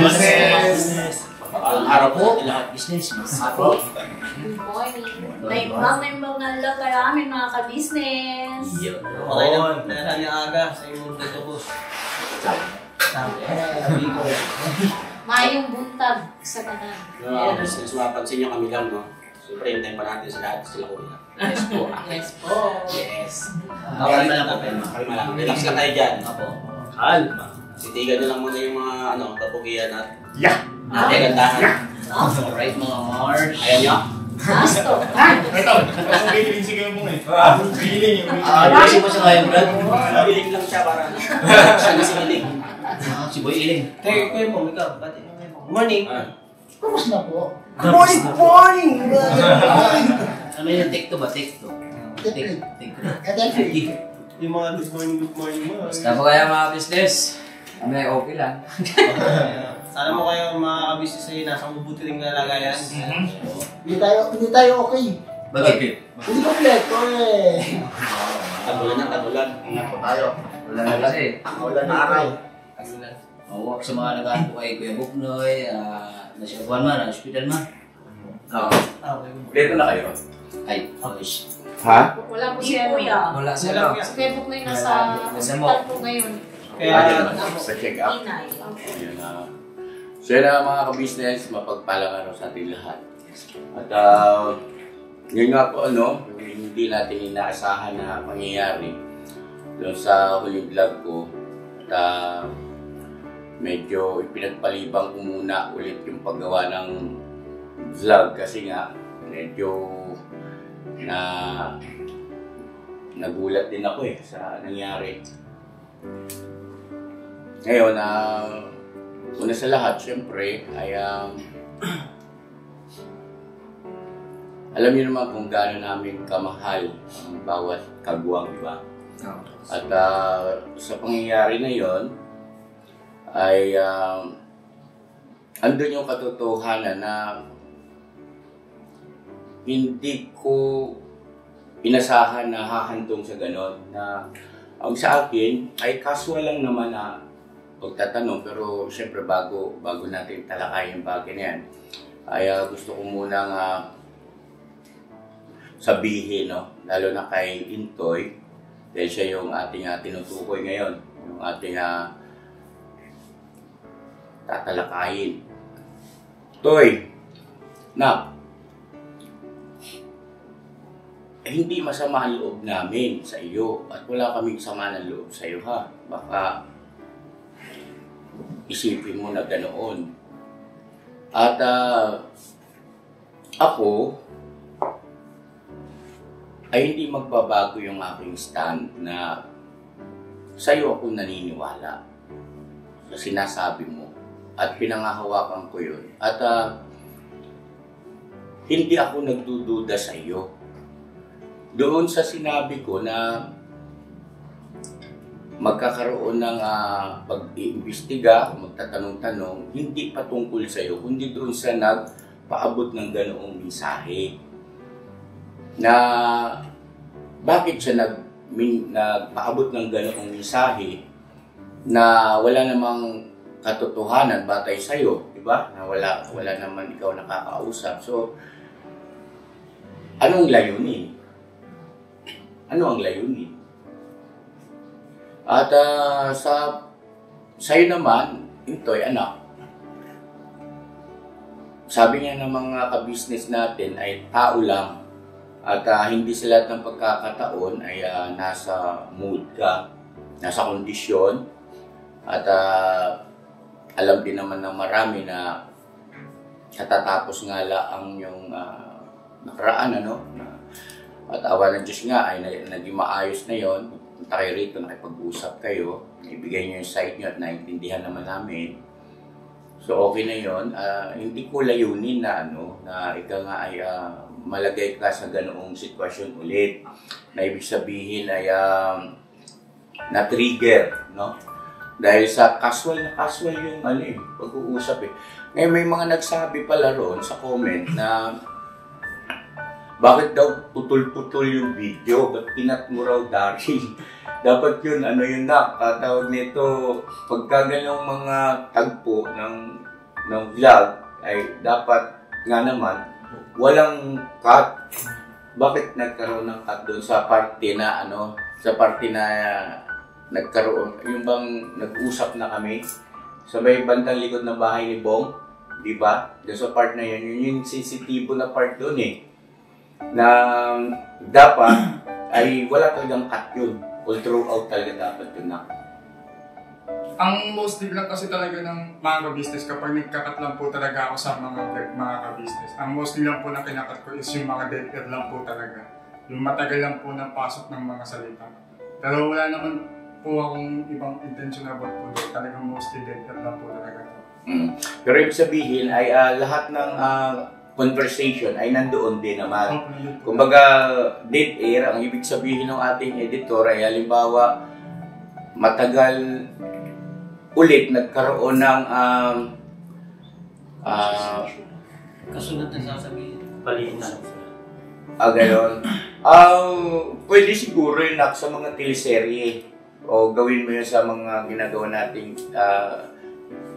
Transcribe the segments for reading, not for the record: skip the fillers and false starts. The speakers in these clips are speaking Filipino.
business. Araw po lahat business. Ako. Good morning. May mga karami mga ka-business. Okay naman. Dahil ang aga sa iyong tutubos. Mayong buntag sa kanan. Business, mapansin nyo kami lang, no? Siyempre, hintayin pa natin sa lahat sila ko. Yes po. Yes po. Yes. Kalma lang po. Kalma lang. Relax lang tayo dyan. Kalma. Sitigan nyo lang muna yung mga kapugian at Gandahan. Alright mga Mars. ayan nyo. Gusto. Ito, feeling sige mo eh. Feeling yung Kasi mo siya ngayon, Brad. Iling lang siya para siya na si Iling. Si Boy Iling. Teka, kuya mo, ikaw. Pati mo. Morning. Kumusta po? Morning! Morning! Ano yung take to ba? Take to? Take. Take. yung mga good morning mo. Basta po kaya mga business, may okay lang. Sana mo kayo mga ka-business na yun, nasa mabuti rin kalagayan. Hindi tayo okay. Bakit? Hindi kompleto eh. Tagulan na tagulan. Ingat po tayo. Wala na kasi. Wala na araw. Mawak sa mga nagaan po kay Kuya Buknoy, nasyabuan man, na-hospital man. Dito na kayo. Ay, okay. Ha? Wala po si Kuya. Wala sila. Si Kuya Buknoy nasa hospital po ngayon. Kaya, sa check-up. Inay. Yun na. So yun na mga ka-business, mapagpalang araw sa ating lahat. At yun nga po hindi natin inaasahan na mangyayari doon sa huling vlog ko. At medyo ipinagpalibang ko muna ulit yung paggawa ng vlog kasi nga medyo nagulat din ako sa nangyari. Ngayon, una sa lahat, syempre, ay alam niyo naman kung gaano namin kamahal ang bawat kagwang, di ba? At sa pangyayari na yon ay andun yung katotohanan na hindi ko inasahan na hahantong sa ganon na ang sa akin ay casual lang naman na pagtatanong, pero siyempre bago natin talakayin yung bagay na yan, ay gusto ko munang sabihin, lalo na kay Intoy, dahil siya yung ating tinutukoy ngayon, yung ating tatalakayin. Toy, hindi masama ang loob namin sa iyo at wala kaming sama ng loob sa iyo, ha? Baka isipin mo na ganoon. At ako ay hindi magbabago yung aking stand na sa'yo ako naniniwala sa sinasabi mo at pinangahawakan ko yun. At hindi ako nagdududa sa iyo. Doon sa sinabi ko na magkakaroon ng pag-iimbestiga, magtatanong-tanong, hindi patungkol sa iyo, kundi doon sa nagpaabot ng ganoong mensahe. Na bakit siya nagpaabot ng ganoong mensahe na wala namang katotohanan batay sa iyo, di ba? Na wala naman ikaw nakakausap. So, anong layunin? Ano ang layunin? At sa'yo naman, Intoy, anak, sabi nga ng mga ka-business natin ay tao lang at hindi sa lahat ng pagkakataon ay nasa mood ka, nasa kondisyon at alam din naman ng marami na katatapos nga lang yung nakaraan, at awa ng Diyos nga ay naging maayos na yon. Punta kayo rito, nakipag-usap kayo, ibigay nyo yung side nyo at naintindihan naman namin. So okay na yon. Hindi ko layunin na na ikaw nga ay malagay ka sa ganoong sitwasyon ulit. Na ibig sabihin ay na-trigger, Dahil sa casual yung pag-uusap . Ngayon may mga nagsabi pala roon sa comment na bakit daw putol-putol yung video? Ba't pinat mo raw, Daryl? Dapat yun, tatawag nito, pagka ganyang mga tagpo ng ng vlog ay dapat nga naman walang cut. Bakit nagkaroon ng cut doon sa parte na nagkaroon, yung bang nag-usap na kami sa may bandang likod ng bahay ni Bong, di ba? Doon sa part na yun, yun yung sensitibo na part doon eh. Na dapat ay wala talagang cut yun. All throughout talaga dapat yun na. Ang mostly lang kasi talaga ng mga ka-business kapag nagkakat lang po talaga ako sa mga ka-business. Ang mostly lang po na kinakat ko is yung mga dead air lang po talaga. Yung matagal lang po ng pasok ng mga salita. Pero wala naman po akong ibang intention about po doon. Talagang mostly dead air lang po talaga to. Pero ibig sabihin ay lahat ng conversation ay nandoon din naman. Kumbaga, dead air, ang ibig sabihin ng ating editor ay halimbawa matagal ulit nagkaroon ng Kasunod na sasabihin. Balitan. Ganon. Pwede siguro yun sa mga teleserye o gawin mo yun sa mga ginagawa nating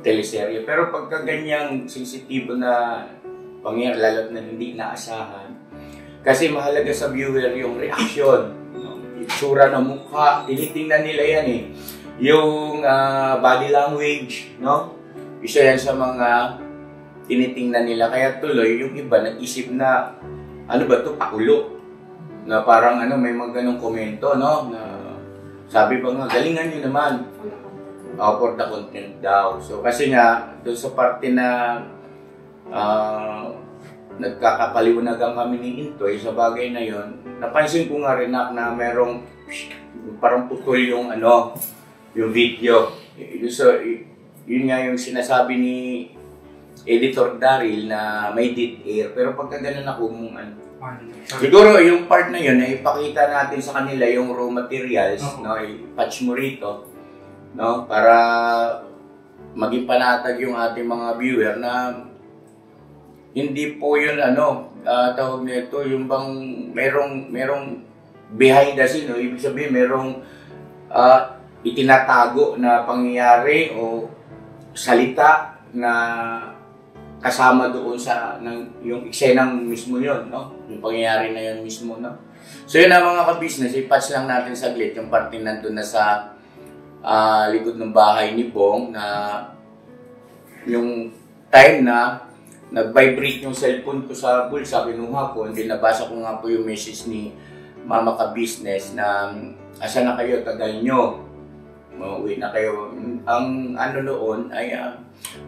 teleserye. Pero pagka ganyang sensitibo na pangyayari, lalo na hindi naasahan, kasi mahalaga sa viewer yung reaction, itsura ng mukha, tinitingnan nila yan eh. Yung body language, no? Isa yan sa mga tinitingnan nila. Kaya tuloy, yung iba nag-isip na, ano ba ito, pakulo. Na parang may mga ganong komento, no? Na sabi pa nga, galingan nyo naman. For the content daw. So kasi nga, doon sa parte na nagkakapaliwanagan kami ni Intoy sa bagay na yon, napansin ko nga rin na merong parang putol yung yung video. So, yun nga yung sinasabi ni Editor Daryl na may dead air. Pero pagka ganun ako, siguro yung part na yun, ay ipakita natin sa kanila yung raw materials, no? I-patch mo rito, no? Para maging panatag yung ating mga viewer na hindi po yun, tawag nito, yung bang merong behind the scene, no? Ibig sabihin, merong itinatago na pangyayari o salita na kasama doon sa yung eksenang mismo yun, no? Yung pangyayari na yun mismo, no? So yun na mga ka-business, i-patch lang natin saglit yung parte nandun na sa likod ng bahay ni Bong na yung time na nag-vibrate yung cellphone ko sa bulsa, kinuha ko, hindi nabasa ko nga po yung message ni Mama ka-business na asa na kayo, tagal nyo. Uwi na kayo. Ang noon ay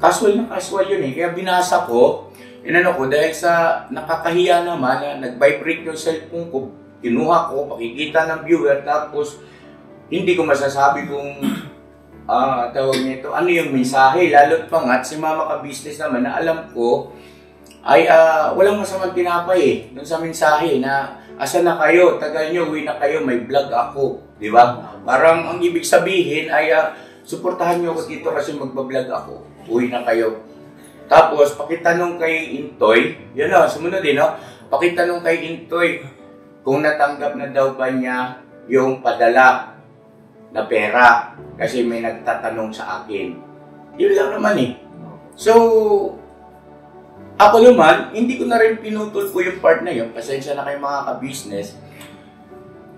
casual na casual yun eh. Kaya binasa ko, dahil sa nakakahiya naman na nag-vibrate yung cellphone ko, kinuha ko, pakikita ng viewer, tapos hindi ko masasabi kung tawag nito, ano yung mensahe. Lalo't pa nga, si Mama ka-business naman na alam ko ay walang masamang tinapay eh. Doon sa mensahe na asa na kayo, tagal nyo, uwi na kayo, may vlog ako. Di ba? Parang ang ibig sabihin ay suportahan nyo ako dito kasi magbablog ako. Uwi na kayo. Tapos, pakitanong kay Intoy, yun sumunod din, no? Pakitanong kay Intoy kung natanggap na daw ba niya yung padala na pera kasi may nagtatanong sa akin. Yun lang naman eh. So, ako naman, hindi ko na rin pinutol po yung part na yun. Pasensya na kayo mga ka-business.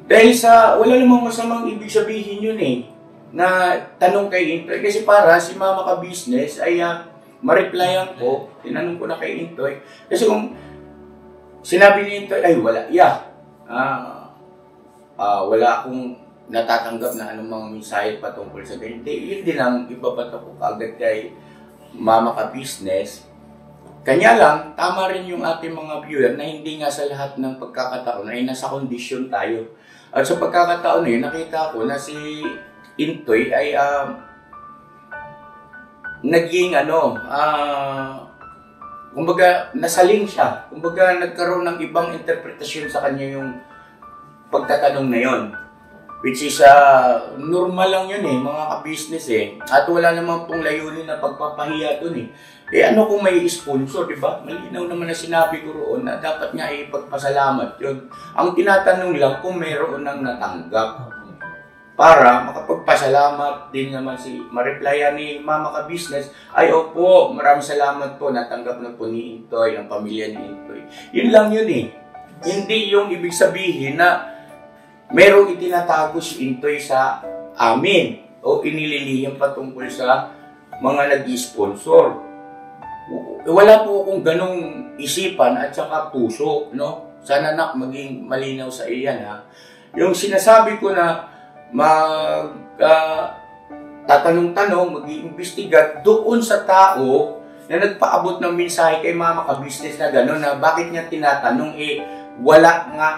Dahil wala namang masamang ibig sabihin yun eh. Na tanong kay Intoy. Kasi para si Mama ka-business ay ma-replyan ko. Tinanong ko na kay Intoy. Kasi kung sinabi ni Intoy, ay wala. Wala akong natatanggap na anumang mensahe patungkol sa ganyan. Yun din ang ibabato ko kaagad kay Mama ka-business. Kanya lang, tama rin yung ating mga viewer na hindi nga sa lahat ng pagkakataon ay nasa kondisyon tayo. At sa pagkakataon na yun, nakita ko na si Intoy ay naging kumbaga nasaling siya. Kumbaga nagkaroon ng ibang interpretasyon sa kanya yung pagtatanong na yun. Which is normal lang yun eh, mga ka-business eh. At wala naman pong layunin na pagpapahiya dun eh. Ano kung may sponsor, di ba? Malinaw naman na sinabi ko roon na dapat nga ipagpasalamat yun. Ang tinatanong lang kung mayroon nang natanggap. para makapagpasalamat din naman ma-replyan ni Mama Ka-Business, ay opo, maraming salamat po, natanggap na po ni Intoy, ng pamilya ni Intoy. Yun lang yun eh. Hindi yung ibig sabihin na merong itinatago si Intoy sa amin o inililihim patungkol sa mga nag-sponsor. Wala po akong ganong isipan at saka puso, no? Sana nak maging malinaw sa iyan, ha? Yung sinasabi ko na tatanong-tanong, mag-iimbestiga doon sa tao na nagpaabot ng mensahe kay Mama Ka-Business na gano'n, na bakit niya tinatanong, wala nga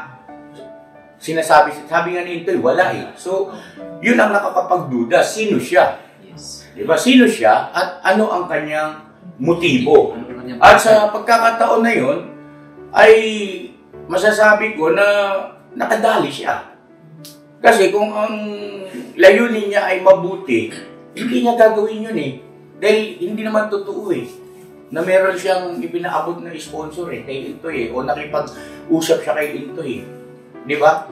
sinasabi. Sabi nga ni Intoy, wala eh. So, yun ang nakakapagduda. Sino siya? Yes. Diba? Sino siya at ano ang kanyang motibo? At sa pagkakataon na yun, ay masasabi ko na nakadali siya. Kasi kung ang layunin niya ay mabuti, hindi niya gagawin yun eh. Dahil hindi naman totoo eh, na meron siyang ipinaabot na sponsor eh, kay Intoy eh, o nakipag-usap siya kay Intoy eh. Di ba?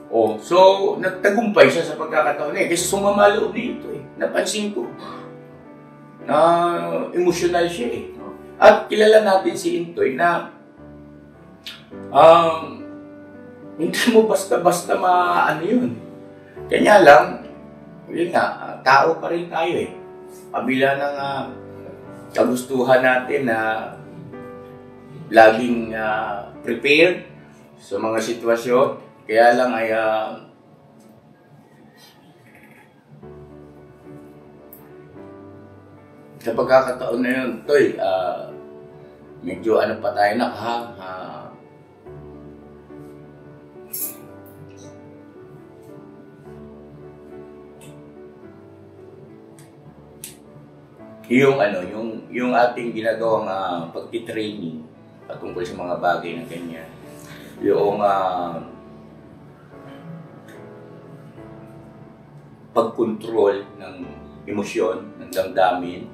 Oh, so nagtagumpay siya sa pagkakataon eh, kasi sumama loob ni Intoy. Napansin ko na emosyonal siya eh. At kilala natin si Intoy na hindi mo basta-basta maano yun. Kanya lang, yun nga, tao pa rin tayo eh. Kabila ng kagustuhan natin na laging prepared sa mga sitwasyon. Kaya lang ay sa pagkakataon na yun, Toy, medyo ano pa tayo na, yung ating ginagawang pagtitraining patungkol sa mga bagay na ganyan. Yung pagkontrol ng emosyon, ng damdamin.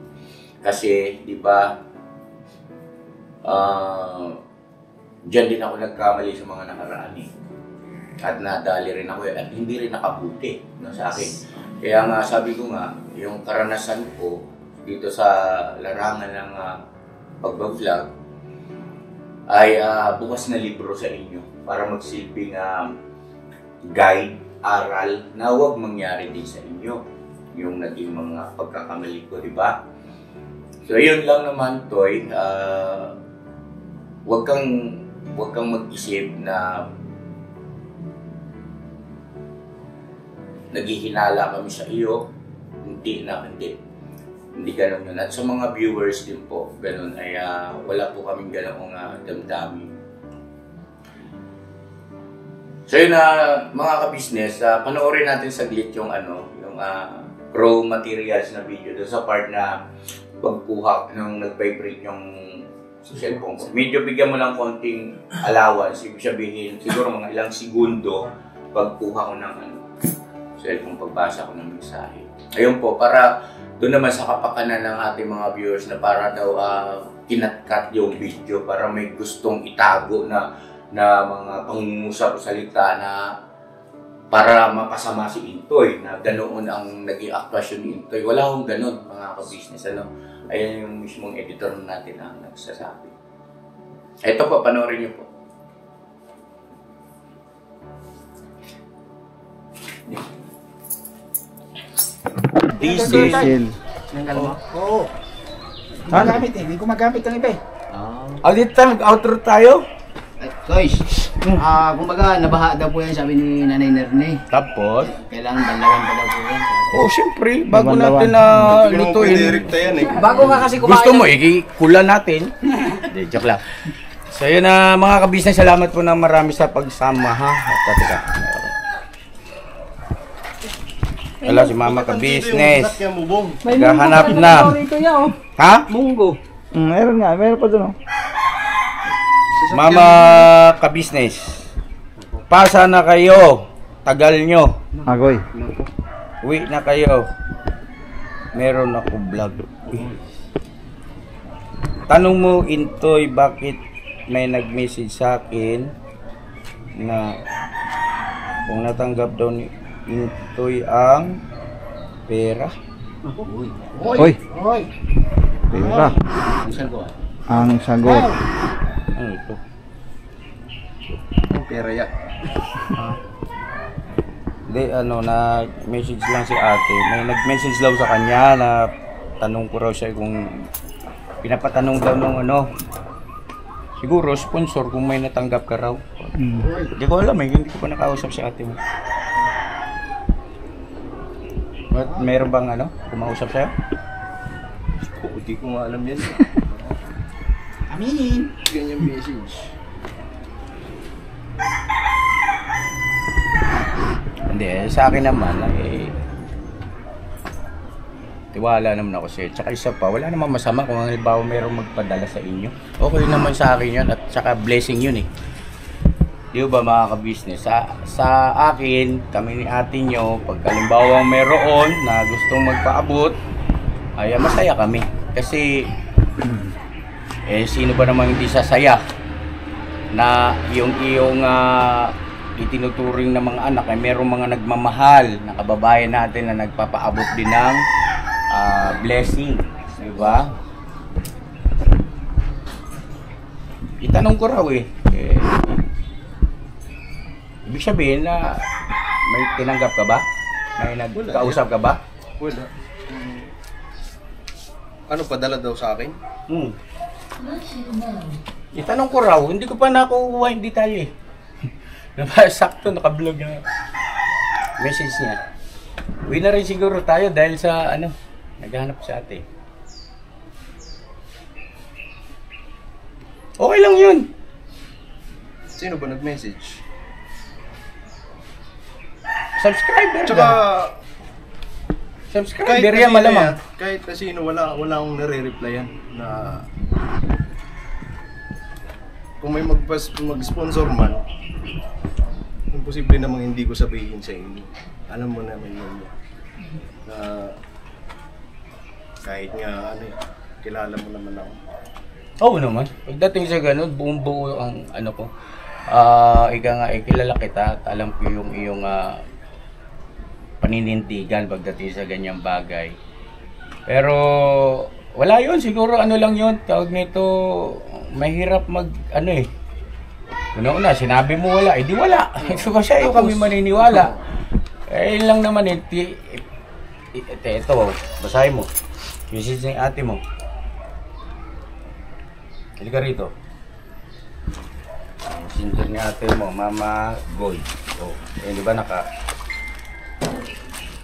Kasi, di ba, dyan din ako nagkamali sa mga nakaraan eh. At nadali rin ako at hindi rin nakabuti sa akin. Kaya nga sabi ko nga, yung karanasan ko dito sa larangan ng pagbablog ay bukas na libro sa inyo para magsilbing guide, aral na huwag mangyari din sa inyo yung naging mga pagkakamali ko, di ba? So yun lang naman, Toy, huwag kang mag-isip na naghihinala kami sa iyo. Hindi ganun yun. At sa mga viewers din po, ganun ay wala po kaming ganun damdamin. So yun mga ka-business, panoorin natin saglit yung raw materials na video doon sa part na pagkuha nung nag-vibrate yung cellphone ko. Medyo bigyan mo ng konting allowance, ibig sabihin siguro mga ilang segundo pagkuha ko ng cellphone, pagbasa ko ng mensahe. Ayun po, para doon naman sa kapakanan ng ating mga viewers na para daw kinat-cut yung video para may gustong itago na mga pangungusap o salita na para mapasama si Intoy, na ganoon ang naging actuasyon ni Intoy. Wala akong ganoon, mga ka-business. Ayan yung mismong editor natin ang nagsasabi. Ito po, panoorin niyo po. Diesel. Oo. Gumagamit eh. Hindi gumagamit ang iba eh. Dito tayo, mag-outro tayo. Guys, kumbaga nabaha daw po yan, sabi ni Nanay Nerne. Tapos? Kailangan banlawan pa daw po yan. Oh, siyempre, bago natin na lutuin. Bago nga kasi kumain. Gusto mo, ikulan natin. Hindi, joke lang. So yun mga ka-business, salamat po na marami sa pagsama ha. Teka. Wala si Mama Ka-Business. Gahanap na. Ha? Munggo. Meron nga, meron pa doon. Mama Ka-Business. Pasa na kayo. Tagal nyo. Agoy. Uwi na kayo. Meron ako vlog. Tanong mo, Intoy, bakit may nag-message sa akin na Kung natanggap daw ni Intoy ang pera. Hoy! Pera. Ang sagot. Ano ito? Pera yan. Hindi, na-message lang si ate. May nag-message daw sa kanya na tanong ko raw siya kung pinapatanong daw nung siguro sponsor kung may natanggap ka raw. Hindi ko alam hindi ko pa nakausap si ate mo. Meron bang kumausap sa'yo? Hindi ko nga alam yan. Aminin. Ganyan message. Hindi, sa akin naman, tiwala naman ako sa'yo. Tsaka isa pa, wala naman masama kung halimbawa mayroong magpadala sa inyo. Okay naman sa akin yun at tsaka blessing yun eh. Di ba mga ka-business? Sa akin, kami ni ate nyo, pag halimbawa mayroon na gustong magpaabot, ay masaya kami. Kasi, sino ba naman hindi sasaya na yung itinuturing ng mga anak ay mayroong mga nagmamahal na kababayan natin na nagpapaabot din ng blessing, di ba? Itanong ko raw ibig sabihin na may tinanggap ka ba? May nagkausap ka ba? Wala. Ano padala daw sa akin? Itanong ko raw, hindi ko pa nakukuha yung detalye. Sakto nakablog na message niya. Uwi na rin siguro tayo dahil sa naghahanap sa ate. Okay lang yun. Sino ba nag-message? Subscriber Tsaka, subscriber yan malamang. Kahit na sino, wala akong nare-replyan na kung may mag-sponsor man, imposible namang hindi ko sabihin sa inyo. Alam mo naman yun. Na kahit nga kilala mo naman ako. Oo naman. Pagdating sa ganun, buong buo ang ko. Ika nga, kilala kita at alam ko yung iyong paninindigan pagdating sa ganyang bagay. Pero wala yun, siguro lang yun, tawag nito, mahirap una, sinabi mo wala, di wala. So sa'yo kami maniniwala. Yun lang naman ito, basahin mo. Message ng ate mo. Halika rito. Messenger ni ate mo, Mama Gold. So, di ba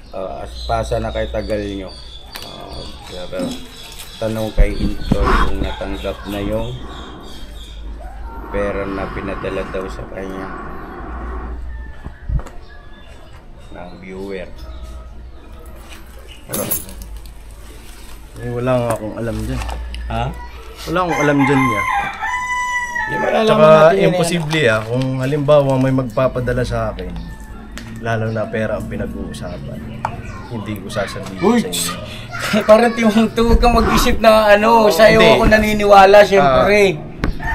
aspasa na kay tagal nyo. Pero tanong kay Intoy kung natanggap na yung pera na pinadala daw sa kanya ng viewer. Wala nga akong alam dyan. Ha? Wala akong alam dyan niya. Tsaka imposible kung halimbawa may magpapadala sa akin, lalo na pera ang pinag-uusapan, hindi ko sasabihin sa inyo. Parang huwag kang mag-isip na sa'yo ako naniniwala, syempre.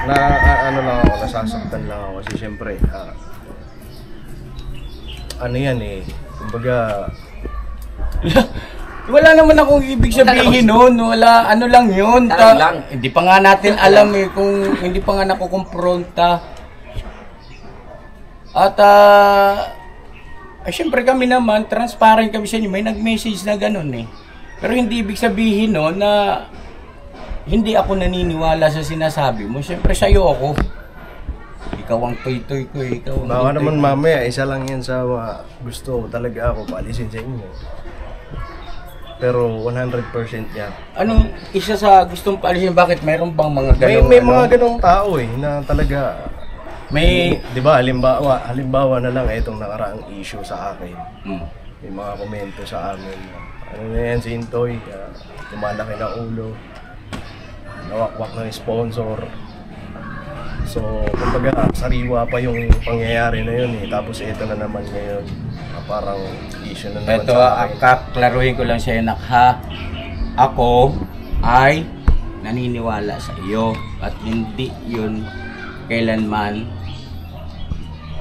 Lang ako, nasasaktan lang ako kasi syempre, kumbaga, wala naman akong ibig sabihin nun, wala, lang yun. Hindi pa nga natin alam kung hindi pa nga nakukumpronta. At, syempre kami naman, transparent kami sa inyo, may nag-message na ganun Pero hindi ibig sabihin na hindi ako naniniwala sa sinasabi mo. Siyempre sa'yo ako. Ikaw ang toy-toy ko, ikaw ang baka naman mamaya, isa lang yan sa gusto talaga ako paalisin sa inyo. Pero 100% yan. Anong isa sa gustong paalisin? Bakit? Mayroon bang mga ganong May mga ganong tao na talaga. May, di ba, halimbawa na lang itong nakaraang issue sa akin. May mga komento sa amin. Ano na yan si Intoy, tumalaki na ulo, nawakwak ng sponsor. So, kumbaga, sariwa pa yung pangyayari na yun Tapos ito na naman ngayon, parang issue na naman sa akin. Klaruhin ko lang sa'yo ako ay naniniwala sa iyo at hindi yun kailanman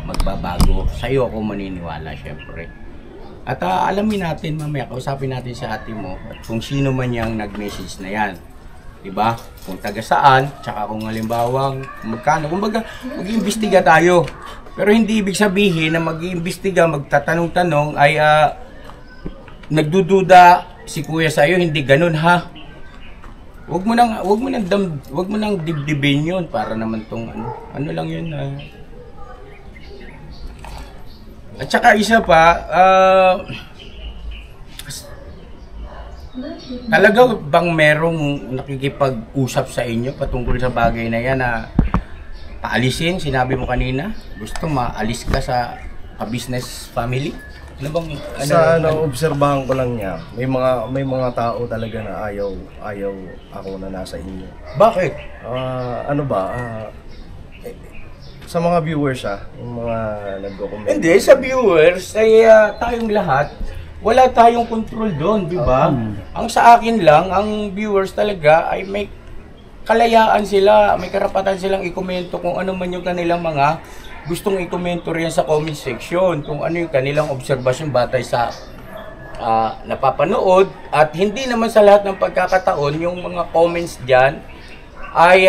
magbabago. Sa'yo ako maniniwala, syempre. At alamin natin mamaya, kausapin natin si ate mo at kung sino man yung nag-message na yan. Diba? Kung taga saan, tsaka kung halimbawa magkano. Kumbaga, mag-iimbestiga tayo. Pero hindi ibig sabihin na mag-iimbestiga, magtatanong-tanong ay nagdududa si kuya sa'yo, hindi ganun ha. Wag mo nang dibdibin yun para naman tong ano lang yun. At saka isa pa, talaga bang merong nakikipag-usap sa inyo patungkol sa bagay na yan na paalisin? Sinabi mo kanina, gusto maalis ka sa business family? Ano bang obserbahan ko lang niya, may mga tao talaga na ayaw ako na nasa inyo. Bakit? Sa mga viewers yung mga nagko-comment. Hindi, sa viewers ay tayong lahat, wala tayong control doon, di ba? Ang sa akin lang, ang viewers talaga ay may kalayaan sila, may karapatan silang ikomento kung ano man yung kanilang mga gustong ikomento riyan sa comment section, kung ano yung kanilang obserbasyon batay sa napapanood. At hindi naman sa lahat ng pagkakataon yung mga comments dyan ay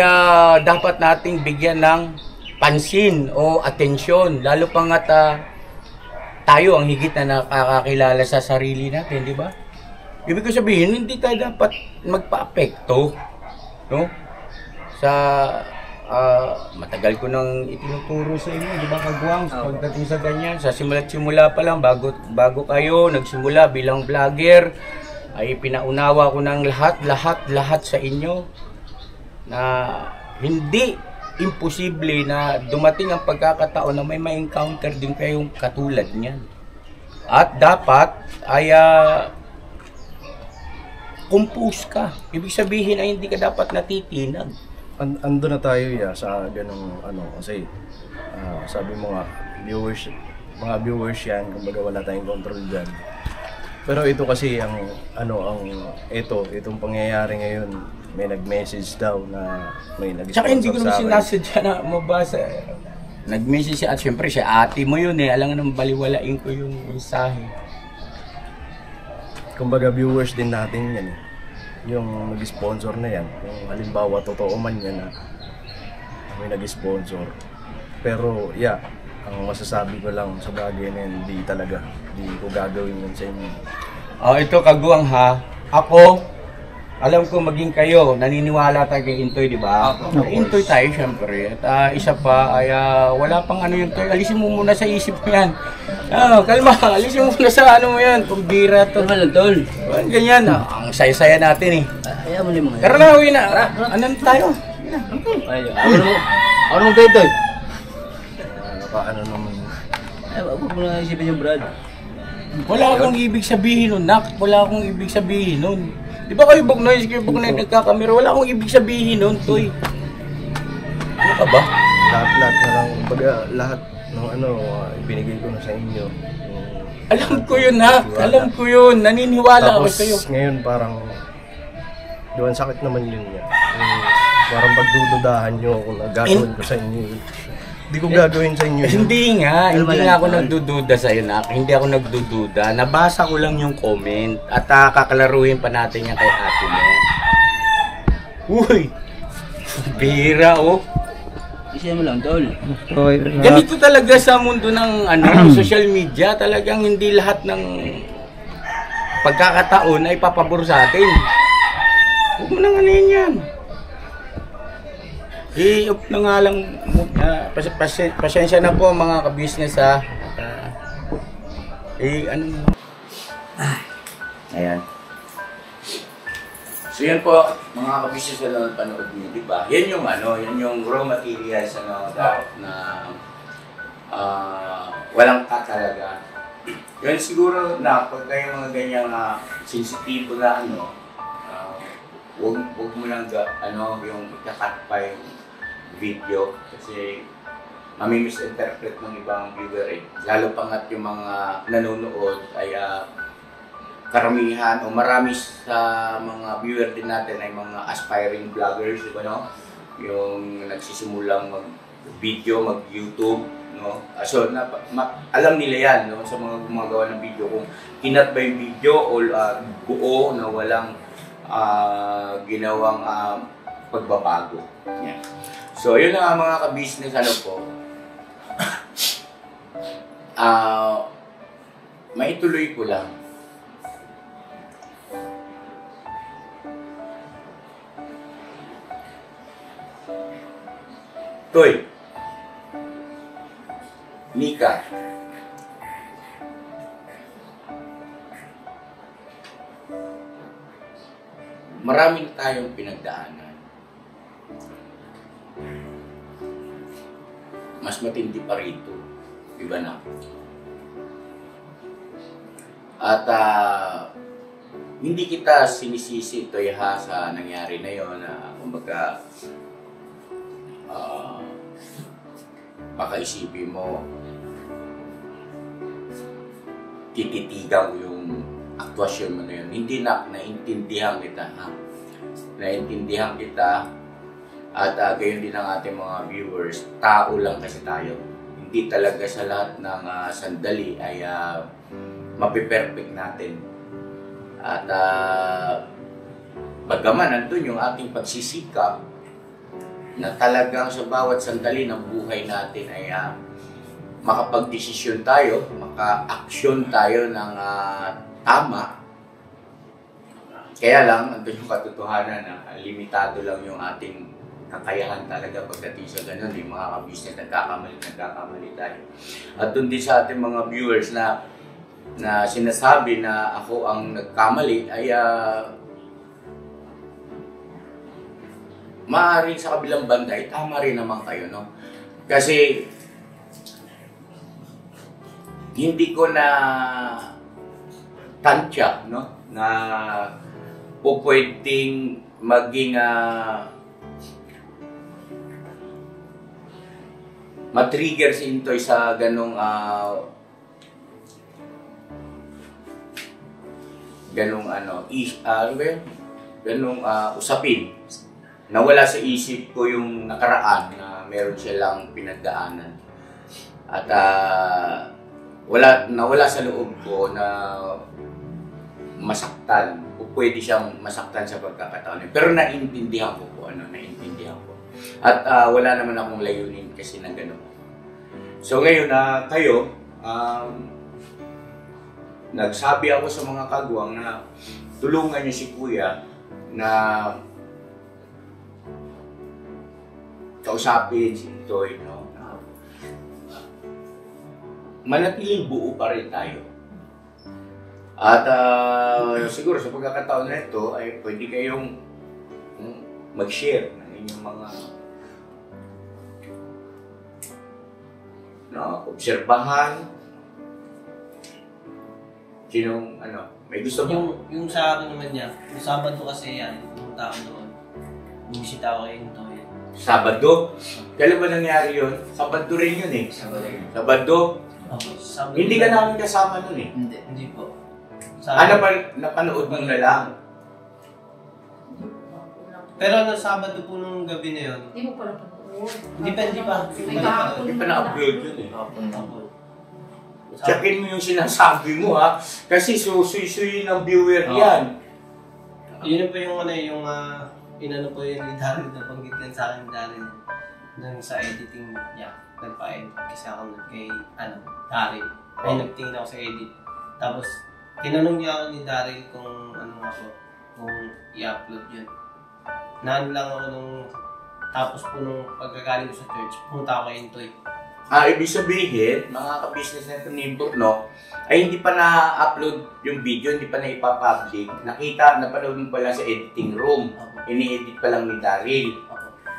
dapat nating bigyan ng pansin o atensyon, lalo pa nga't tayo ang higit na nakakakilala sa sarili natin, di ba? Ibig ko sabihin, hindi tayo dapat magpa-apekto, no? Sa matagal ko nang itinuturo sa inyo, di ba, Kagwang, pagdating sa ganyan, sa simula pa lang, bago kayo nagsimula bilang vlogger, ay pinaunawa ko ng lahat sa inyo na hindi imposible na dumating ang pagkakataon na may ma-encounter din kayong katulad niyan. At dapat ay compose ka. Ibig sabihin ay hindi ka dapat natitinag. Ando na tayo sa ganung kasi sabi mo nga mga viewers yan, kumbaga wala tayong control diyan. Pero ito kasi itong pangyayari ngayon, may nag-message daw na may nag-sponsor sa akin. Tsaka hindi ko naman sinasadya na mabasa. Nag-message siya at syempre siya ate mo yun alam nga naman baliwalain ko yung mensahe. Kumbaga viewers din natin yan yung nag-sponsor na yan, kung halimbawa totoo man yan na may nag-sponsor. Pero ang masasabi ko lang sa bagay na yan, hindi ko gagawin yun sa inyo. Ito Kagwang ha, ako alam ko maging kayo, naniniwala tayo kay Intoy, di ba? Intoy tayo syempre. At isa pa ay wala pang yun Toy. Alisin mo muna sa isip mo yan. Kalma, alisin mo muna sa mo yan. Kumbira to. Kalma lang, Tol. Ganyan, ang saya-saya natin eh. Ayaw mo limang. Tara na, uwi na. Anan tayo? Ako naman kayo, Tol. Paano naman? Huwag mo na isipin yung Brad. Wala akong ibig sabihin nun, Nak. Wala akong ibig sabihin nun. Di ba kayo Bugnoy nagkakamera? Wala akong ibig sabihin nun, Toy. Ano ka ba? Lahat na lang, lahat ng ibinigay ko na sa inyo. Alam ko yun, ha? Alam ko yun. Naniniwala ako sa'yo. Tapos ngayon parang, doon sakit naman yun niya. Parang pagdududahan nyo kung gagawin ko sa inyo. Hindi ko gagawin sa inyo. Hindi nga ako nagdududa sa'yo, Nak. Hindi ako nagdududa. Nabasa ko lang yung comment at kakalaruhin pa natin yan kay ate mo. Uy! Bira, Isa mo lang, Tol. Ganito talaga sa mundo ng social media. Talagang hindi lahat ng pagkakataon ay papabor sa atin. Huwag mo nang yan. I-up na nga lang, pasensya na po mga ka-business ha. Ayan. So yan po, mga ka-business na panood niyo, di ba? Yan yung raw materials na walang cut talaga. Yan siguro na pag kayo mga ganyang sensitibo na huwag mo lang yung ikakat pa yung video kasi mami-misinterpret ng ibang viewer lalo pa nga't yung mga nanonood ay karamihan o marami sa mga viewer din natin ay mga aspiring vloggers, yung nagsisimulang mag-video, mag-YouTube no? So, alam nila yan, no? Sa mga gumagawa ng video, kung kinat ba yung video o buo na walang ginawang pagbabago. Yan. So, yun na mga ka-business, ano po. Maituloy ko lang. Toy, Nika, marami na tayong pinagdaanan. Mas matindi pa rito. Iba na. At hindi kita sinisisi, Toy, ha, sa nangyari na yun. Kumbaga, baka isipin mo, tititigan ko yung aktwasyon mo na yun. Hindi na, naintindihan kita, ha? Naintindihan kita, at gayon din ang ating mga viewers, tao lang kasi tayo. Hindi talaga sa lahat ng sandali ay mapiperfect natin. At bagaman nandun yung ating pagsisikap, na talagang sa bawat sandali ng buhay natin ay makapag-desisyon tayo, maka-aksyon tayo ng tama. Kaya lang, andun yung katotohanan na limitado lang yung ating kakayahan talaga pagdating sa ganun. Yung mga ka-business, nagkakamali tayo. At dun din sa ating mga viewers na sinasabi na ako ang nagkamali ay maaaring sa kabilang banda, tama rin naman kayo, no? Kasi, hindi ko na tansya, no? Na pwedeng maging matrigger si Intoy sa ganong usapin. Nawala sa isip ko yung nakaraan na meron silang pinagdaanan. At nawala sa loob ko na masaktan o pwede siyang masaktan sa pagkakataon. Pero naiintindihan ko po, naiintindihan ko. At wala naman akong layunin kasi na gano'n. So ngayon kayo, nagsabi ako sa mga kagwang na tulungan niyo si Kuya na kausapin si Intoy, no? Manatiling buo pa rin tayo. At siguro sa pagkakataon na ito ay pwede kayong mag-share ng inyong mga obserbahan. Sinong may gusto mo? Yung sa akin naman niya, yung Sabado kasi yan, pumunta ako doon. Bumisita ako kay Intoy. Sabado? Kailan ba nangyari yun? Sabado rin yun eh. Sabado? Sabado. Hindi ka namin kasama nun eh. Hindi po. Napanood mo na lang? Pero Sabado po nung gabi na yun. Hindi mo pala panood. Hindi pa. Hindi pa na-upload yun eh. Checkin mo yung sinasabi mo ha. Kasi susuy-suy ng viewer yan. Yun po yung inano po yun ni Daryl, nabanggit din sa akin ni Daryl nung sa editing niya. Nagpa-edit kasi ako kay Daryl. Ay nagtingin ako sa edit. Tapos tinanong niya ako ni Daryl kung kung i-upload yun. Naan lang ako nung tapos po nung pagkagaling ko sa church, pumunta ako kay Intoy. Ibig sabihin, mga ka-business na ito ni Intoy, ay hindi pa na-upload yung video, hindi pa na-ipapublic. Napanood mo pala sa editing room. Ini-edit pa lang ni Daryl.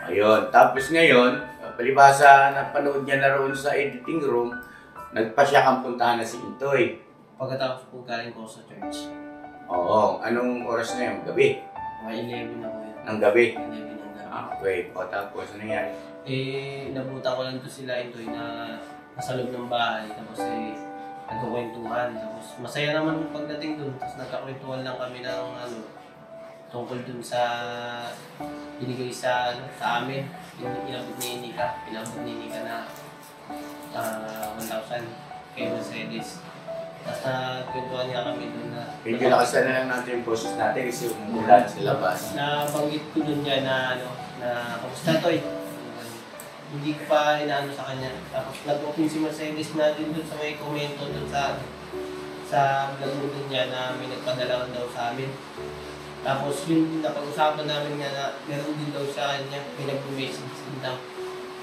Ayun. Tapos ngayon, palibasa napanood niya na roon sa editing room, nagpa siya kang puntahan na si Intoy. Pagkatapos po galing ko sa church. Oo. Anong oras na yun? Gabi? 11 na po yun. Ng gabi? 11 ng gabi. Okay. Tapos ano yan? Nabuta ko lang to sila Intoy na nasa loob ng bahay. Tapos nagkukwentuhan. Tapos masaya naman pagdating dun. Tapos nagkakwentuhan lang kami ng tungkol dun sa binigay sa amin. Pinabot ni Nika na 1,000 kay Mercedes. Tapos nagkwentuhan niya kami doon na... Hindi nakasan na lang natin yung process natin kasi umulan sa labas. Nabanggit ko doon niya na kamusta to eh. Hindi ko pa inaano sa kanya. Tapos nag-open si Mercedes na din doon sa may komento doon sa vlog doon niya na may nagpadala daw sa amin. Tapos yun napag-usapan namin nga na meron din daw sa kanya, may nag-message din daw.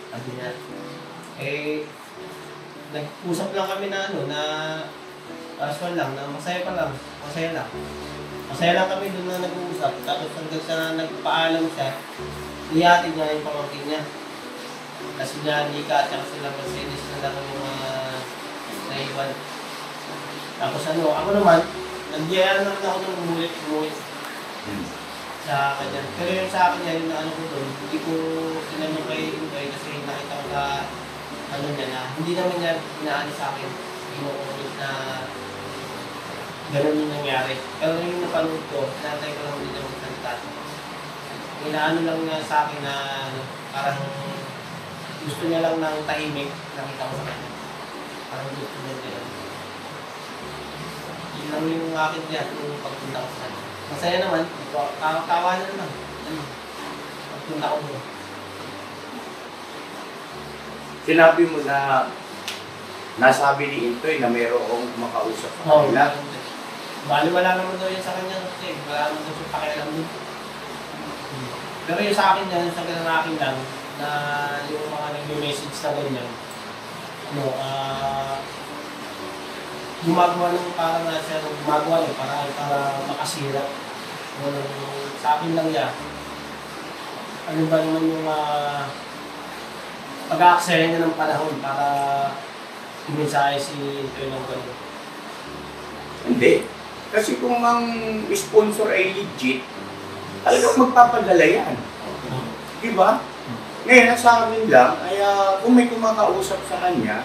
Sabi niya. Nag-usap lang kami na casual lang, na masaya lang. Masaya lang kami doon na nag-uusap. Tapos hanggang sa nagpaalam siya, ihatid niya yung pamangkin niya. Kasi niya, Nika at sila Mercedes na lang yung naiwan. Tapos ako naman, nagyayaan naman ako ng umulit sa kanya. Pero yung sa akin niya, yung ko doon, hindi ko tinanong kay Indoy kasi nakita ko sa niya na hindi naman niya inaano sa akin. Inuulit na gano'n yung nangyari. Pero yung napanood ko, natay ko lang din ang salita. Inaano lang niya sa akin na parang gusto niya lang ng tahimik, nakita ko sa kanya. Parang gusto niya gano'n. Yun lang yung akin dyan, yung pagpunta ko sa kanya. Masaya naman, tawa na naman. Pagpunta ko doon. Sinabi mo na nasabi ni Intoy na mayroong makausap sa kanila. Bali wala naman daw yun sa kanya kasi wala naman daw siya pakialam doon. Pero yung sa akin yan, sa akin lang, na yung mga nag-message na ganyan, gumagawa ng parang siya, gumagawa yung para makasira. Sa akin lang yan, ano ba naman yung pag-aaksaya niya ng panahon para imensahe si Intoy ng gano'n? Hindi. Kasi kung ang sponsor ay legit, talagang magpapadala yan. Diba? Ngayon, sa amin lang, ay kung may kumakausap sa kanya,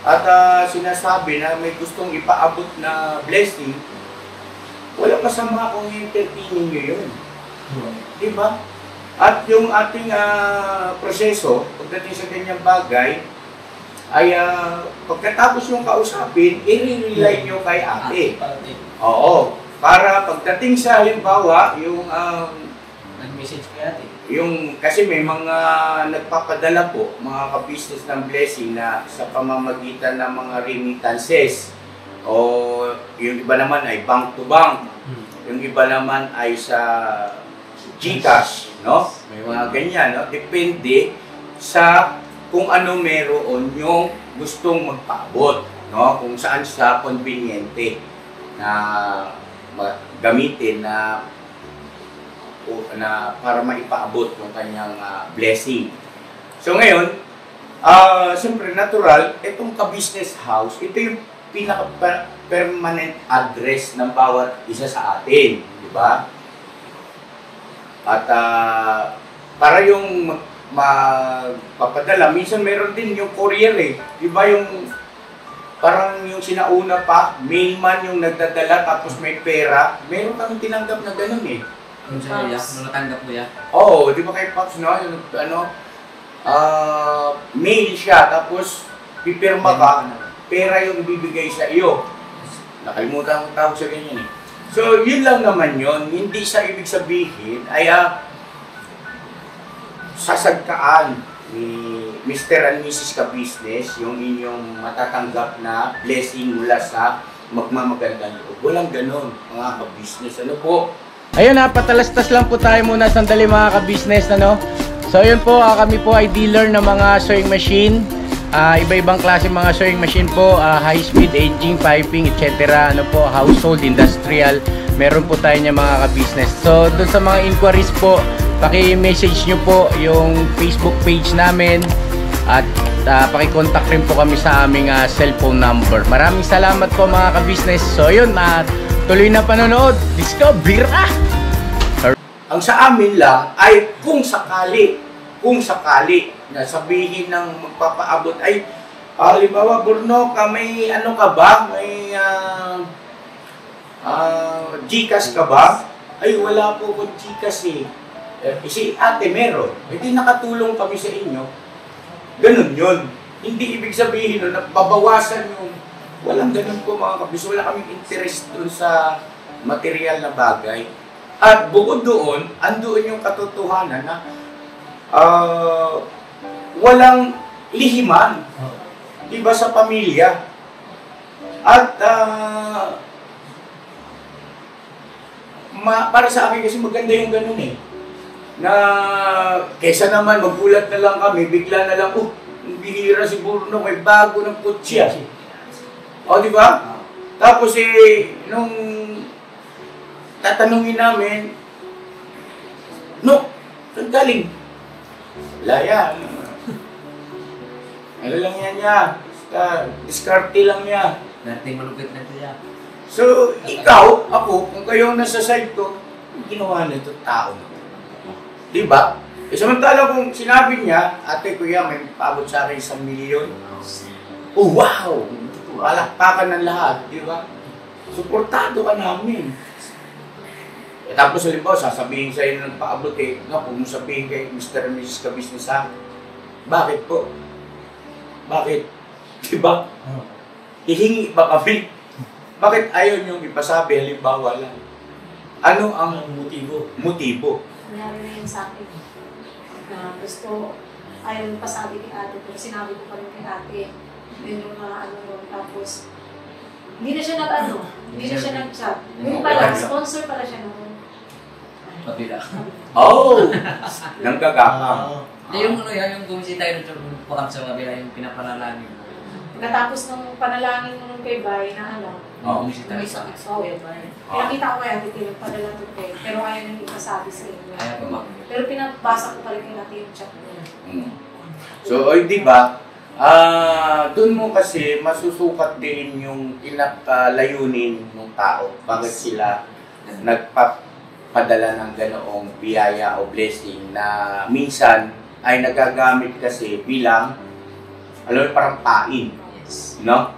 at sinasabi na may gustong ipaabot na blessing, walang masama kung entertaining nyo yun. Diba? At yung ating proseso, pagdating sa ganyang bagay, ay pagkatapos yung kausapin, i-rely nyo kay ate. Oo. Para pagdating sa halimbawa, yung nag-message kay ate. Yung, kasi may mga nagpapadala po, mga ka-business ng blessing na sa pamamagitan ng mga remittances. O yung iba naman ay bank to bank. Yung iba naman ay sa GCash, no? May mga ganyan, no? Depende sa kung ano meron yung gustong magpaabot, no? Kung saan sa conveniente na gamitin na para maipaabot yung kanyang blessing. So ngayon, siyempre natural, itong ka-business house, ito yung pinaka-permanent address ng bawat isa sa atin, di ba? At para yung magpapadala, minsan meron din yung courier eh. Di ba yung parang yung sinauna pa, mailman yung nagdadala tapos may pera, meron kang tinanggap na ganun eh. Yung sa iya, nung natanggap mo ya? Oo, di ba kay Pops, no? Yung, mail siya, tapos pipirma ka, pera yung ibibigay sa iyo. Nakalimutan ko tawag sa ganyan eh. So, yun lang naman yun. Hindi sa ibig sabihin ay sasagkaan ni Mr. and Mrs. Ka-Business yung inyong matatanggap na blessing mula sa magmamagandang loob. Walang ganon, mga ka-business. Ano po? Ayun, patalastas lang po tayo muna sandali mga ka-business, ano? So ayun po, kami po ay dealer ng mga sewing machine. Iba-ibang klase mga sewing machine po, high speed, aging, piping, etc. Ano po, household, industrial. Meron po tayo niya mga ka-business. So dun sa mga inquiries po, paki-message nyo po yung Facebook page namin. At paki-contact rin po kami sa aming cellphone number. Maraming salamat po mga ka-business. So ayun, tuloy na panonood. Discover! Ang sa amin lang ay kung sakali na sabihin ng magpapaabot ay halimbawa, Burno, may ano ka ba? May GCash ka ba? Ay, wala po kung GCash eh. Si ate meron. Hindi nakatulong kami sa inyo. Ganun yun. hindi ibig sabihin nun na babawasan yung walang ganun po mga kabis. Wala kaming interest dun sa material na bagay. At bukod doon, andoon yung katotohanan na walang lihiman. Diba sa pamilya? At para sa akin kasi maganda yung ganun eh. Na kesa naman magulat na lang kami, bigla na lang, bihira si Bruno, may bago ng kutsi. O, di ba? Tapos nung tatanungin namin, saan galing? Wala yan. Ano lang yan niya? Diskarte lang niya. Nating malupit na siya. So, ikaw, ako, kung kayo nasa side ko, ginawa na ito tao. Diba? Samantala kung sinabi niya, ate kuya, may paabot sa akin 1 milyon. Oh, wow! Palakpakan ng lahat, diba? Suportado ka namin. Tapos halimbawa, sasabihin sa'yo ng paabot kung mo sabihin kay Mr. and Mrs. Kabisnes sa bakit po? Bakit? Diba? Hihingi ba kami? Bakit ayaw niyong ipasabi, halimbawa lang? Ano ang motibo? Nangyari na yun sa akin. Gusto, ayaw pasabi kay ate, pero sinabi ko pa rin kay ate. Yun yung tapos, hindi na siya hindi na siya nag-chat. Yung pala, sponsor pala siya noon. Pabila. Oh! Nang gagakam. Yung yung gumisita tayo ng pakam sa kabila, yung pinapanalangin. Pagkatapos ng panalangin mo nung kay Bay na gumisita tayo sa akin. Pinakita ko kaya ate, padala to kay, pero ayaw nang ipasabi sa inyo. Ayaw pa ba? Pero pinabasa ko pa rin kay ate yung chat mo. So, di ba? Doon mo kasi masusukat din yung layunin ng tao. Bakit sila nagpapadala ng ganoong biyaya o blessing na minsan ay nagagamit kasi bilang, alam mo, parang pain. Yes. No?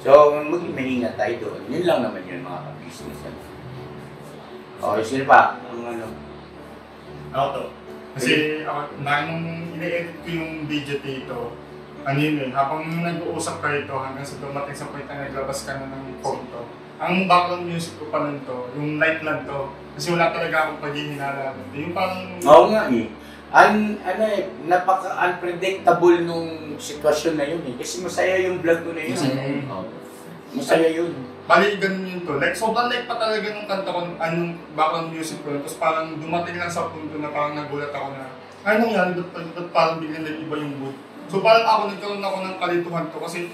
So, maging maingat tayo doon. Yun lang naman yun, mga ka-business. Okay, sino pa? Ako to. Kasi nung ine-edit ko yung video dito, habang nag-uusap kayo ito hanggang sa dumating sa point na naglabas ka na ng photo, ang background music ko pa nun to, yung light lang to, kasi wala talaga akong paghihinala. Yung parang... Oo nga eh. Napaka-unpredictable nung sitwasyon na yun eh. Kasi masaya yung vlog ko na yun. Masaya yun. Bali, ganun yun to. Like, sobrang like pa talaga nung kanta ko, anong background music ko. Tapos parang dumating lang sa punto na parang nagulat ako na, ano nangyari? Ba't parang biglang nag-iba yung mood? So parang nagkaroon ako ng kalituhan to kasi,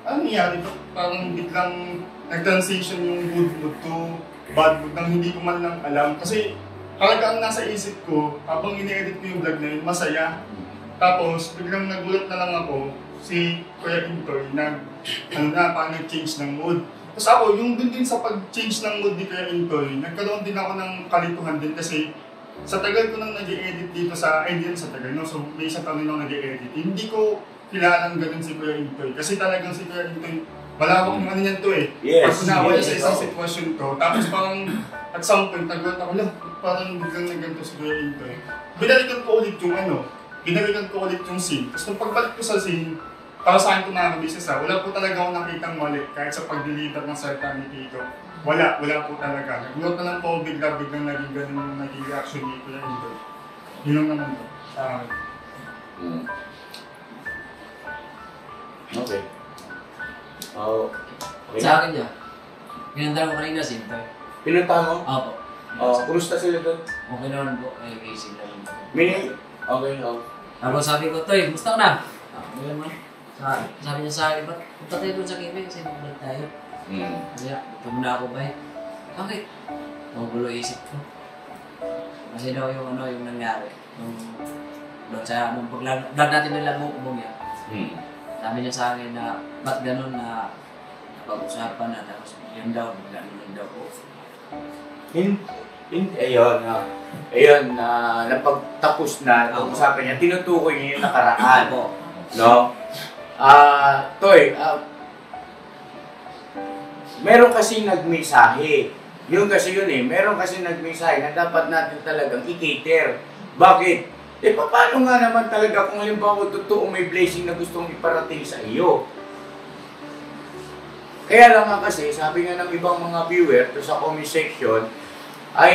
ano nangyari? Ba't parang biglang nag-transition yung good mood to bad mood nang hindi ko man lang alam. Kasi, talagang nasa isip ko, habang ini-edit ko yung vlog na yun, masaya. Tapos, biglang nagulat na lang ako, si Kuya Intoy, parang nag-change ng mood. Tapos ako, yung dun din sa pag-change ng mood ni Kuya Intoy, nagkaroon din ako ng kalituhan din kasi sa tagal ko nang nag-i-edit dito sa, hindi sa tagal, no? So may isang taon nang nag-i-edit. Hindi ko kilalang ganun si Kuya Intoy kasi talagang si Kuya Intoy, malawak yung ano niyan to eh. Yes. Pag kunawa sa isang sitwasyon to, tapos parang at some point, nagulat ako lang, parang biglang naganto si Kuya Intoy. Binalikan ko ulit yung scene. Tapos nung pagbalik ko sa scene, para sa akin kung nakaka-business wala po talaga ako nakitang mali kahit sa pag-deliver ng salita ni Tito. Wala po talaga. Nagulat na lang po biglang naging ganun yung naging reaction ni Kuya Intoy. Yun lang naman to. Okay. Okay. Sa akin niya, pinunta ko kanina si Intoy. Pinunta mo? Opo. Kumusta sila doon? Okay naman po, casing naman po. Okay. Tapos sabi ko, Toy, gusto ka na? Okay naman. Sabi niya sa akin, ba't punta tayo doon sa Kimi kasi magulat tayo. Kaya, ito muna ako ba eh. Bakit? Magulo isip ko. Kasi daw yung nangyari. Nung vlog natin nila bubong yan. Sabi niya sa akin na, ba't ganun na napag-usapan na tapos yun daw, ganun daw po. Ayun, napagtapos na, usapan niya, tinutukoy niya yung nakaraan. No? Toy, meron kasi nagmensahe. Yun kasi yun eh, meron kasi nagmensahe na dapat natin talagang i-cater. Bakit? Paano nga naman talaga kung halimbawa totoo may blessing na gustong iparating sa iyo? Kaya lang nga kasi, sabi nga ng ibang mga viewer to sa comment section, ay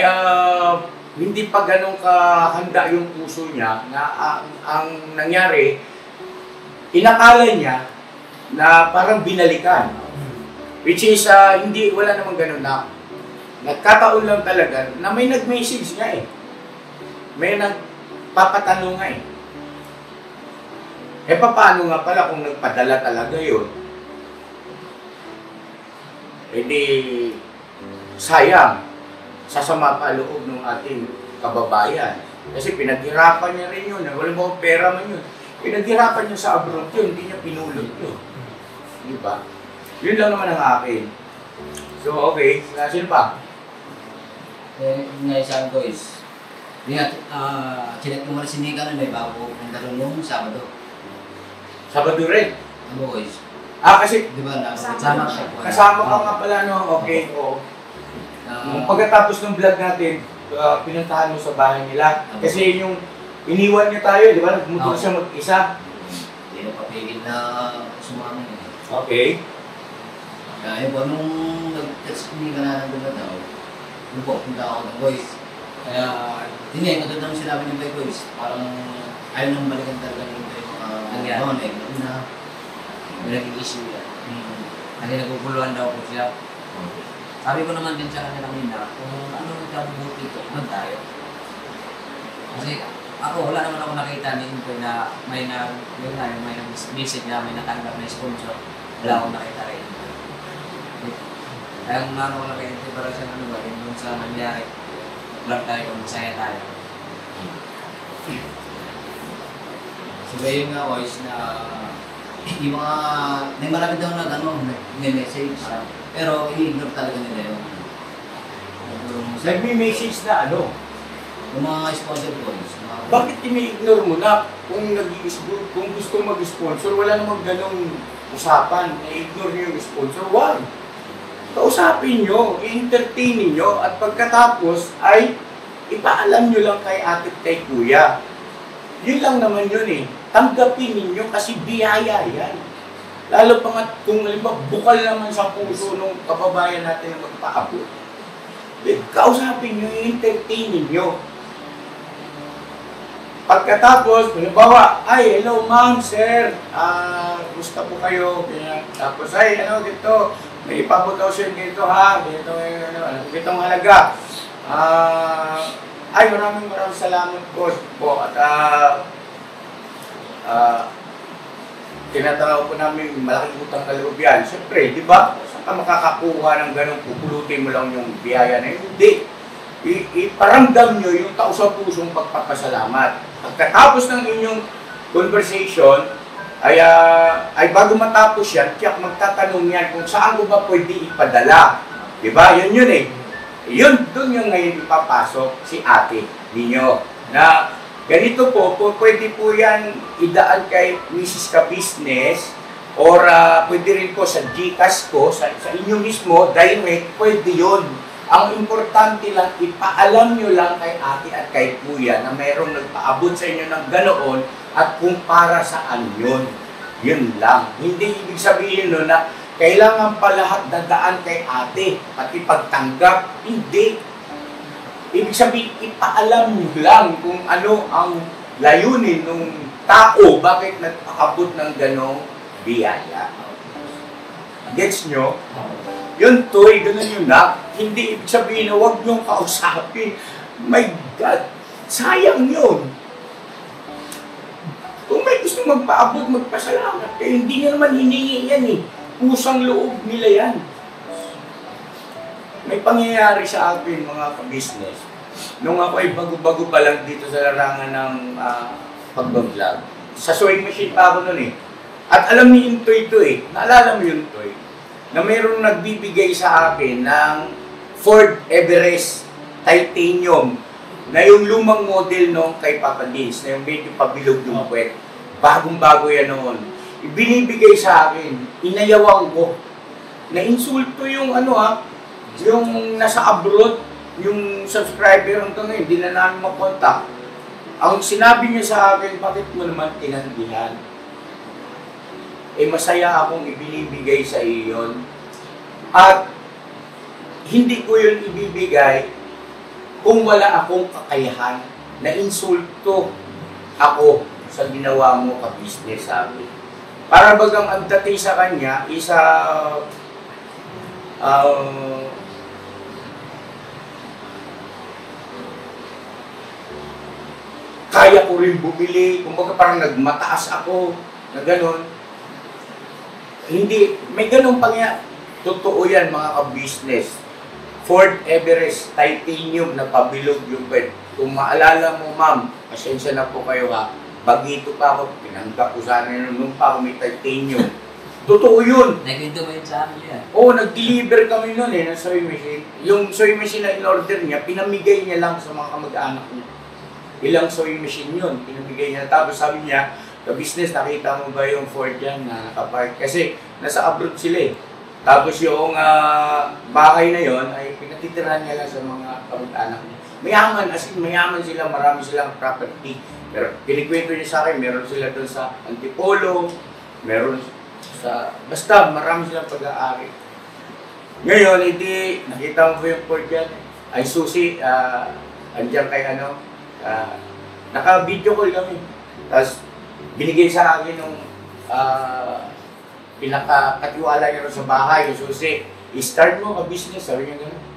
hindi pa ganun kahanda yung puso niya na ang nangyari, inakala niya na parang binalikan. Which is, wala namang ganun na. Nagkataon lang talaga na may nag-message nga eh. May nagpapatanong nga eh. Paano nga pala kung nagpadala talaga yun? Sayang. Sasama pa loob ng ating kababayan. Kasi pinaghirapan niya rin yun. Wala mo pera man yun. Pinaghirapan niya sa abroad yun. Hindi niya pinulot yun. Di ba? Yun lang naman ang akin. So, okay. Sino pa? Yung isa ko is, chinek ko muna si Nika na may bago punta nung Sabado. Sabado rin? Boys. Kasi di ba kasama siya? Kasama ka nga pala, no? Okay, oo. Pagkatapos ng vlog natin, pinuntahan mo sa bahay nila. Kasi yung iniwan niya tayo, di ba? Nagmuto siya mag-isa. Hindi na papigil na sumama niya. Okay. Kaya po, nung nag-text ko na nandun na daw, nung po, punta ako ng boys. Kaya, hindi nga, magandang sinabi ng boys. Parang ayaw nang balikan talaga yung nangyari. Na may naging issue yan. Kasi naguguluhan daw po siya. Sabi ko naman din sa kanila kanina, kung ano nagkabubuti ito, tayo. Kasi ako, wala naman ako nakita ni Inko na may nag-message na may natanggap na sponsor. Wala akong nakita rin. Kaya kung ano ko lang kay Inko, para siya yung sa nangyari, vlog tayo kung masaya tayo. So yung nga voice na yung mga, may marami daw na nag-message siya. Pero i-ignore talaga nila yung nagme-message na ano? Yung mga sponsor boys. Bakit ini-ignore mo na? Kung gusto mag-sponsor, wala namang ganong usapan. I-ignore niyo yung sponsor. Wag! Kausapin nyo, i-entertain nyo, at pagkatapos ay ipaalam nyo lang kay ate kay kuya. Yun lang naman yun eh. Tanggapin ninyo kasi biyaya yan. Lalo pa nga kung halimbawa bukal naman sa puso ng kababayan natin na magpaabot. Kausapin nyo, i-entertain ninyo. Pagkatapos, halimbawa, ay, hello ma'am, sir, gusto po kayo. Tapos, ay, dito, may ipabot daw siya dito ha, ditong halaga. Ay, maraming salamat po. At tinatanaw po namin malaking utang kaloob yan. Siyempre, di ba? Saan ka makakakuha ng ganun, pupulutin mo lang yung biyaya na yun? Hindi. Iparamdam nyo yung tao sa pusong pagpapasalamat. Pagkatapos ng inyong conversation, ay bago matapos yan, tiyak magtatanong yan kung saan ko ba pwede ipadala. Di ba? Yun eh. Yun, doon yung ngayon ipapasok si ate ninyo. Na ganito po, pwede po yan idaan kay Mrs. Ka Business or pwede rin po sa GCash ko, sa inyo mismo, direct, pwede yun. Ang importante lang, ipaalam nyo lang kay ate at kay kuya na mayroong nagpaabot sa inyo ng ganoon at kung para saan yun. Yun lang. Hindi ibig sabihin no na kailangan pa lahat dadaan kay ate, pati pagtanggap. Hindi. Ibig sabihin, ipaalam nyo lang kung ano ang layunin ng tao, bakit nagpaabot ng ganong biyaya. Gets nyo? Yun to'y, ganun yun na. Hindi ibig sabihin na huwag nyo kausapin. My God, sayang yun. Kung may gusto magpaabot, magpasalamat, hindi nyo naman hiningi yan eh. Pusang loob nila yan. May pangyayari sa akin mga ka-business. Nung ako ay bago-bago pa lang dito sa larangan ng pag-vlog. Sa sewing machine pa ako nun eh. At alam ni Intoy ito eh. Naalala mo yun, Toy? Na mayroong nagbibigay sa akin ng Ford Everest Titanium na yung lumang model nung kay Papa Dins, na yung medyo pabilog yung puwet. Bagong-bago yan noon. Ibinibigay sa akin, inayawang ko. Na-insulto yung yung nasa abroad, yung subscriber hanggang ngayon, hindi na namin makontak. ang sinabi niya sa akin, bakit mo naman tinanggihan? Masaya akong ibinibigay sa iyo yun. At hindi ko yun ibibigay kung wala akong kakayahan na insulto ako sa ginawa mo ka-business, sabi. Para bagang ang dating sa kanya, kaya ko rin bumili, kumbaga parang nagmataas ako, na gano'n. Hindi, may ganun pang totoo yan mga ka-business. Ford Everest Titanium na pabilog yung bed. Kung maalala mo ma'am, pasensya na po kayo ha, bagito pa ako, pinanggap ko sana nung pa ako may titanium. Totoo yun. Nagkwento mo yun sa amin yan. Oo, nag-deliver kami nun ng sewing machine. Yung sewing machine na in-order niya, pinamigay niya lang sa mga kamag-anak niya. Ilang sewing machine yun, pinamigay niya. Tapos sabi niya, ka-business, nakita mo ba yung Ford yan na nakapark? Kasi nasa abroad sila eh. Tapos yung bahay na yon ay pinatitirahan niya lang sa mga kamag-anak niya. Mayaman, as in mayaman sila, marami silang property. Pero kinikwento niya sa akin, meron sila doon sa Antipolo, meron sa, basta marami silang pag-aari. Ngayon, hindi, nakita mo ba yung Ford yan? Ay susi, andyan kay naka-video call kami. Tapos, binigay sa akin nung pinakatiwala niya rin sa bahay, yung susi, i-start mo ka-business, sabi niya gano'n.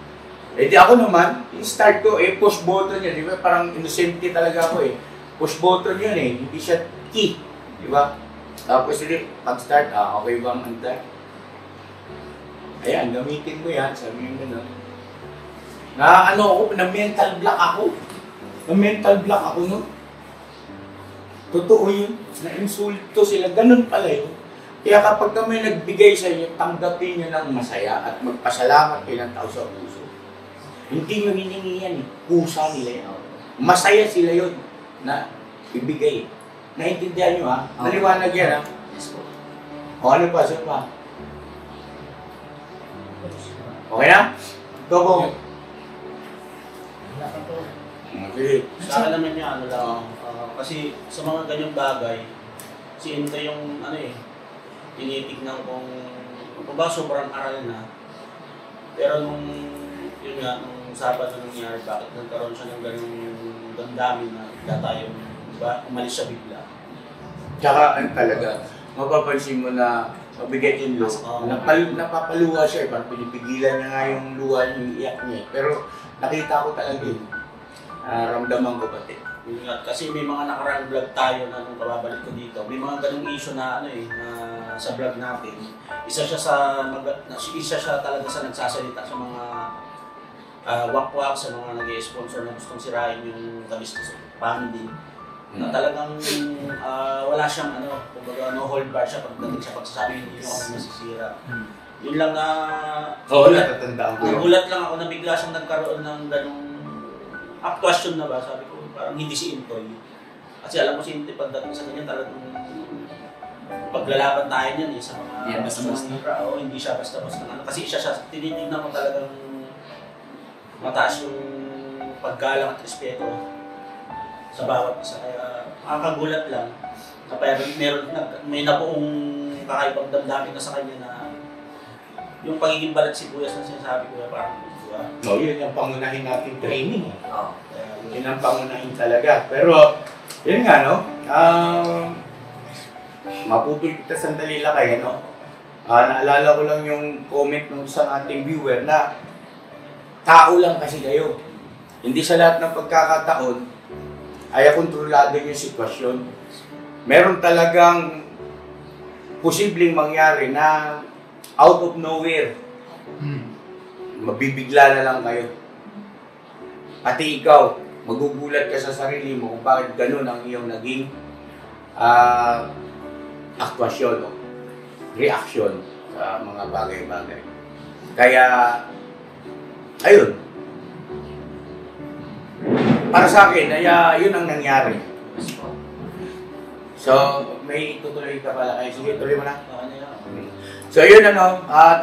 Eh di ako naman, i-start ko, push button niya, di ba? Parang innocente talaga ako eh. Push button yun eh, hindi siya key, di ba? Tapos hindi, pag-start, okay ba ang antay? Ayan, gamitin mo yan, sabi niya gano'n. Na-mental block ako. Na-mental block ako nun. Totoo yun, na-insulto sila, ganun pala yun. Kaya kapag kami nagbigay sa inyo, tanggapin nyo ng masaya at magpasalamat kayo ng tao sa puso. Hindi nyo hiningi yan eh, pusa nila yan. Masaya sila yun na ibigay. Naintindihan nyo ha? Naliwanag yan ha? Yes po. O ano pa, saan pa? Okay na? Ito po. Okay. Sa akin naman niya, kasi sa mga ganyang bagay, si Into yung tinitignan kung ba sobrang aral na. Pero yun nga, nung Sabado nangyari, bakit nagkaroon siya ng ganung damdamin na tayo, umalis siya bigla. Tsaka talaga, mapapansin mo na mabigat yung luha. Napapaluha siya, parang pinipigilan niya nga yung luha, yung iyak niya. Pero nakita ko talaga yun. Ramdaman ko pati. Kasi may mga nakaraang vlog tayo na nung kababalik ko dito, may mga ganung issue na na sa vlog natin. Isa siya talaga sa nagsasalita sa mga wakwak, sa mga nag-sponsor na gustong sirain yung ka-business family. Na talagang wala siyang kumbaga no hold bar siya pagdating sa pagsasabi hindi ako masisira. Yun lang na nagulat lang ako na bigla siyang nagkaroon ng ganung question na ba, sabi ko, parang hindi si Intoy. Kasi alam mo si Intoy, pagdating sa kanya talagang paglalaban tayo niyan sa mga hindi siya basta-basta. Kasi siya tinitignan mo talagang mataas yung paggalang at respeto sa bawat isa. Kaya makakagulat lang na may nabuong kakaibang damdamin na sa kanya na yung pagiging balat sibuyas na sinasabi ko, parang yun yung pangunahin natin training. Yun ang pangunahin talaga. Pero, yun nga, maputol kita sandali lang kayo, naalala ko lang yung comment ng isang ating viewer na tao lang kasi kayo. Hindi sa lahat ng pagkakataon ay kontrolado yung sitwasyon. Meron talagang posibleng mangyari na out of nowhere. Mabibigla na lang kayo. Pati ikaw, magugulat ka sa sarili mo kung bakit ganun ang iyong naging aktwasyon o reaksyon sa mga bagay-bagay. Kaya, ayun. Para sa akin, yun ang nangyari. So, may tutuloy ka pala kayo. Sige, tuloy mo na. So, yun at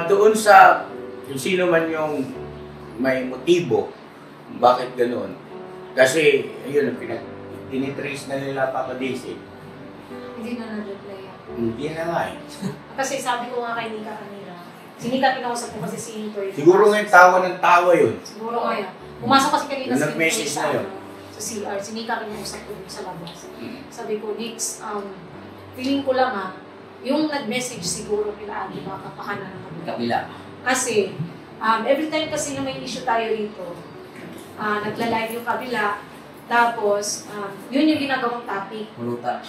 doon sa kung sino man yung may motibo, bakit gano'n? Kasi, yun ang tinitrace na nila Papa Daisy. Hindi na nag-reply yan. Hindi na nga eh. Kasi sabi ko nga kay Nika kanina, si Nika kinausap ko kasi si Toy. Siguro nga tawa ng tawa yun. Siguro nga yan. Pumasok kasi kanina Yung si nag-message Toy na yun. sa CR. Si Nika kinausap ko sa labas. Sabi ko, Nix, feeling ko lang yung nag-message siguro kila Ate baka kapakanan ng Kabila. Kasi, every time kasi na may issue tayo rito, nagla-live yung kabila, tapos, yun yung ginagawang topic. Pulutan.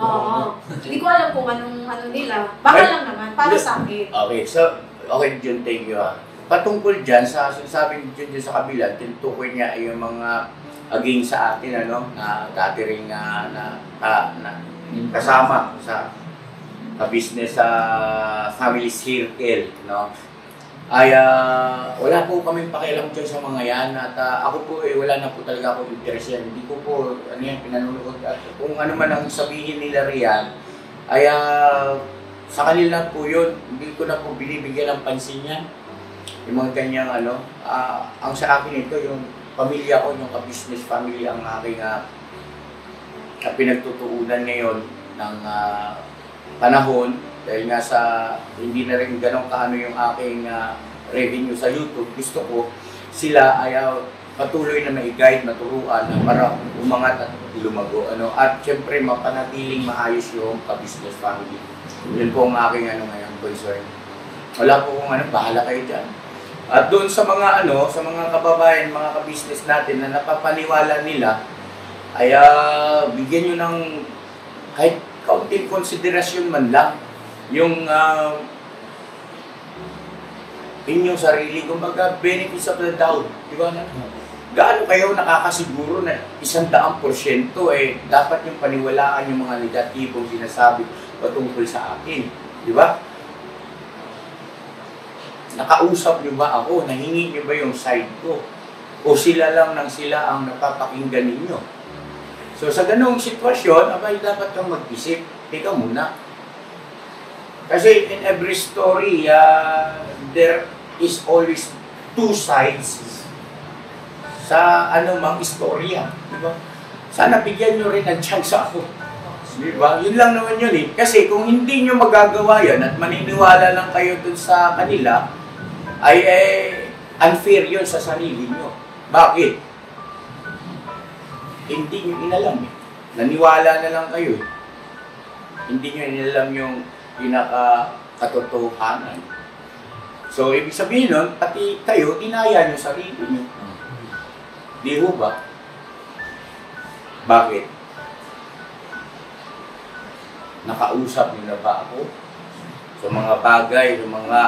Oo. Hindi ko alam kung anong ano nila. Baka lang naman, para sa akin. Okay, so, okay Jun, thank you Patungkol dyan, sa sinasabi ni Jun sa kabila, tinutukoy niya ay yung mga aging sa atin, ano, na dati rin na kasama sa business sa family circle, no? Ay wala po kaming pakialam dyan sa mga yan at ako po wala na po talaga ako interest yan. Hindi ko po ano yan pinanonood at kung ano man ang sabihin nila riyan ay sa kanila po yun. Hindi ko na po binibigyan ng pansin yan. Yung mga ganyang ano, ang sa akin ito yung pamilya ko, yung ka-business family ang aking pinagtutuunan ngayon ng panahon dahil nga sa hindi na rin ganun kaano yung aking revenue sa YouTube. Gusto ko sila ay patuloy na mai-guide, maturuan para umangat at lumago. Ano? At syempre mapanatiling maayos yung ka-business family. Yun po ang aking ngayon concern. Wala po kung bahala kayo dyan. At doon sa mga sa mga kababayan, mga ka-business natin na napapaniwala nila ay bigyan nyo ng kahit kaunting konsiderasyon man lang yung inyong sarili, kumbaga benefits of the doubt, di ba? Gaano kayo nakakasiguro na 100% dapat yung paniwalaan yung mga negatibong sinasabi patungkol sa akin, di ba? Nakausap nyo ba ako? Nahingi nyo ba yung side ko? O sila lang nang sila ang napapakinggan ninyo? So sa ganung sitwasyon, abay dapat kang mag-isip. Teka muna. Kasi in every story, there is always two sides sa anumang istorya. Diba? Sana bigyan nyo rin ng chance ako. Diba? Yun lang naman yun eh. Kasi kung hindi nyo magagawa yan at maniniwala lang kayo dun sa kanila, ay unfair yun sa sarili nyo. Bakit? Hindi nyo inalam eh. Naniwala na lang kayo eh. Hindi nyo inalam yung pinaka-katotohanan. So, ibig sabihin nun, pati kayo, inaya nyo sarili nyo. Di ho ba? Bakit? Nakausap nyo na ba ako? Sa mga bagay, sa mga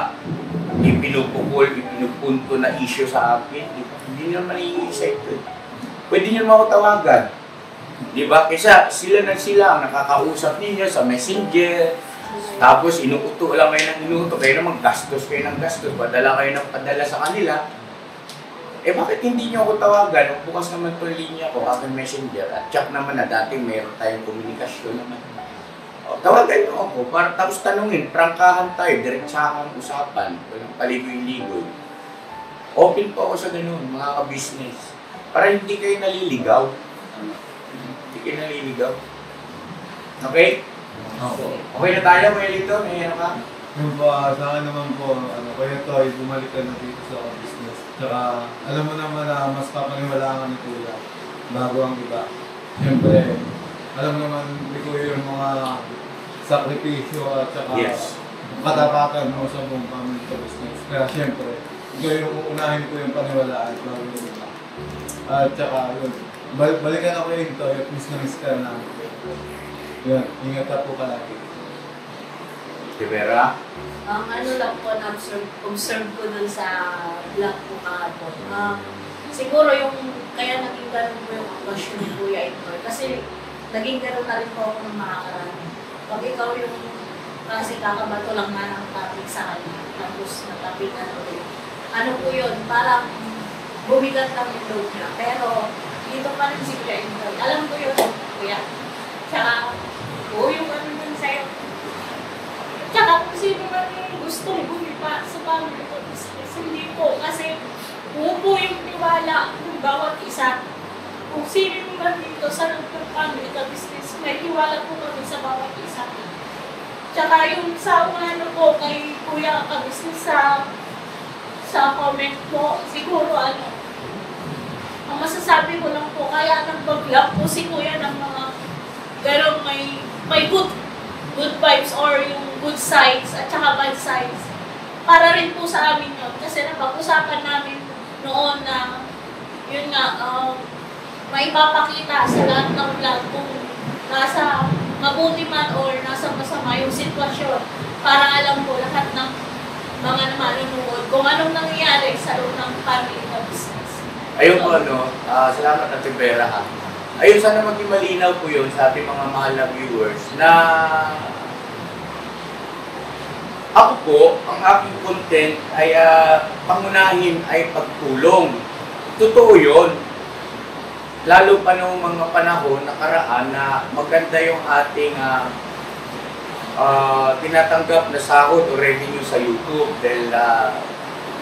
ipinupukol, ipinupunto na issue sa akin, hindi nyo naman i-isa ito. Pwede nyo naman ako tawagan. Di ba? Kaysa sila ang nakakausap ninyo sa messenger, tapos inuuto lang kayo ng inuuto, kayo naman gastos kayo ng gastos, padala kayo ng padala sa kanila. Bakit hindi nyo ako tawagan? Bukas naman itong linya ko, aking messenger, at check naman na dati meron tayong komunikasyon naman. Tawagan nyo ako, para tapos tanungin, prangkahan tayo, diretsahang usapan, walang paligoy-ligoy. Open po ako sa ganun, mga ka-business, para hindi kayo naliligaw. Hindi kayo naliligaw. Okay? Okay na tayo, Kuya Lito? May ano ka? Yung ba, sa akin naman po, Kuya Toy, bumalik ka na dito sa business. Tsaka, alam mo naman na mas papaniwalaan ni Kuya bago ang iba. Siyempre, alam mo naman ni Kuya yung mga sakripisyo at tsaka katapatan mo sa buong family sa business. Kaya siyempre, ikaw yung uunahin ko yung paniwalaan bago yung iba. At tsaka, yun, balikan ako yung Toy at miss ka na. Yun, ingat ka po palagi. Rivera? Ano lang po, observe ko dun sa vlog ko kahapon. Siguro yung, kaya naging ganun po yung question ni Kuya Hector. Kasi naging ganun na rin po ako ng makakarami. Pag ikaw yung, kasi kakabato lang nga ng topic sa kanya, tapos na-topic na rin. Ano po yun, parang bumigat lang yung load niya. Pero dito pa rin si Kuya Hector. Alam ko yun, Kuya. Tsaka, yung ano nun sa'yo. Tsaka kung sino man yung gusto bumipa sa family ko, hindi po. Kasi umupo yung tiwala ng bawat isa. Kung sino man yung dito sa family ka business, may tiwala po kami sa bawat isa. Tsaka yung sa ano po kay Kuya ka business sa comment po, siguro ano, ang masasabi ko lang po, kaya nag-vlog po si Kuya ng mga gano'ng may good vibes or yung good sides at saka bad sides. Para rin po sa amin yun. Kasi napag-usapan namin noon na yun nga, may papakita sa lahat ng vlog kung nasa mabuti man or nasa masama yung sitwasyon. Para alam po lahat ng mga manonood kung anong nangyayari sa loob ng family na business. Ayun po, salamat Ate Vera ha. Ayun, sana maging malinaw po yun sa ating mga mahal na viewers na ako po, ang aking content ay pangunahin ay pagtulong. Totoo yun. Lalo pa noong mga panahon nakaraan na maganda yung ating tinatanggap na sahod o revenue sa YouTube dahil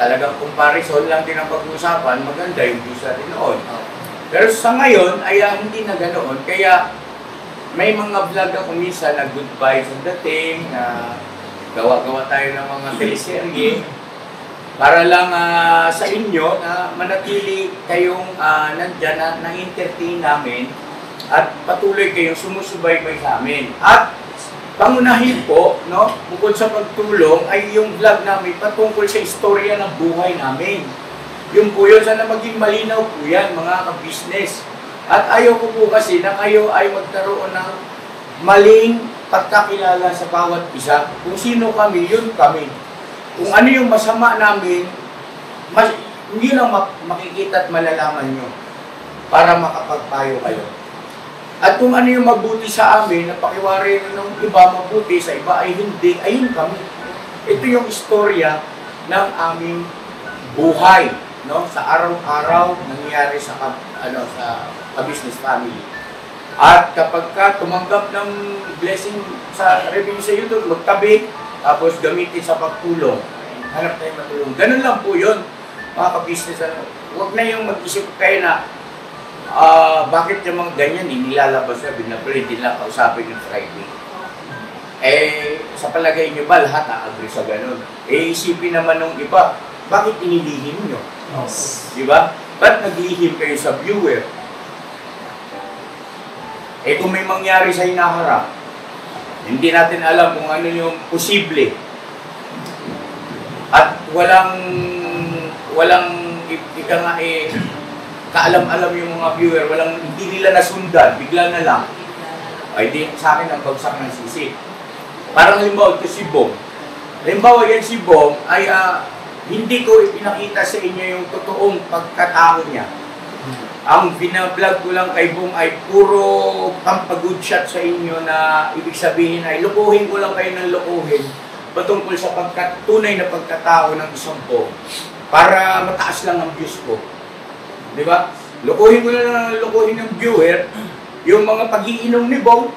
talagang comparison lang din ang pag-uusapan, maganda yung views natin noon. Pero sa ngayon ay hindi na ganoon. Kaya may mga vlog ako minsan na good vibes ang dating, na gawa-gawa tayo ng mga teleserye para lang sa inyo na manatili kayong nandyan na na-entertain namin at patuloy kayong sumusubaybay sa amin. At pangunahin po, no, bukod sa pagtulong ay yung vlog namin patungkol sa istorya ng buhay namin. Yung po yun, sana maging malinaw po yan, mga ka-business. At ayaw ko po kasi na kayo ay magkaroon ng maling pagkakilala sa bawat isa. Kung sino kami, yun kami. Kung ano yung masama namin, hindi lang makikita at malalaman nyo para makapagpayo kayo. At kung ano yung mabuti sa amin, na pakiwari ng iba mabuti, sa iba ay hindi, ayun kami. Ito yung istorya ng aming buhay, no, sa araw-araw nangyayari sa business family. At kapag ka tumanggap ng blessing sa revenue sa YouTube, magtabi, tapos gamitin sa pagtulong. Hanap tayo matulong. Ganun lang po yun, mga ka-business. Huwag na yung mag-isip kayo na bakit yung mga ganyan, nilalabas na, binabali, hindi lang kausapin yung Friday. Sa palagay nyo ba, lahat na-agree sa ganun? Isipin naman ng iba, bakit inilihim nyo? Diba? Ba't naglihim kayo sa viewer? Kung may mangyari sa hinaharap, hindi natin alam kung ano yung posible. At walang ika nga kaalam-alam yung mga viewer, hindi nila nasundan, bigla na lang. Ay di sa akin ang bagsak ng sisi. Parang halimbawa ito si Bong. Halimbawa yan si Bong ay hindi ko ipinakita sa inyo yung totoong pagkatao niya. Ang binablog ko lang kay Bong ay puro pampagood shot sa inyo na ibig sabihin ay lukuhin ko lang kayo ng lukuhin patungkol sa tunay na pagkatao ng isang Bong para mataas lang ang views ko. Di ba? Lukuhin ko lang lukuhin ng viewer yung mga pag-iinom ni Bong,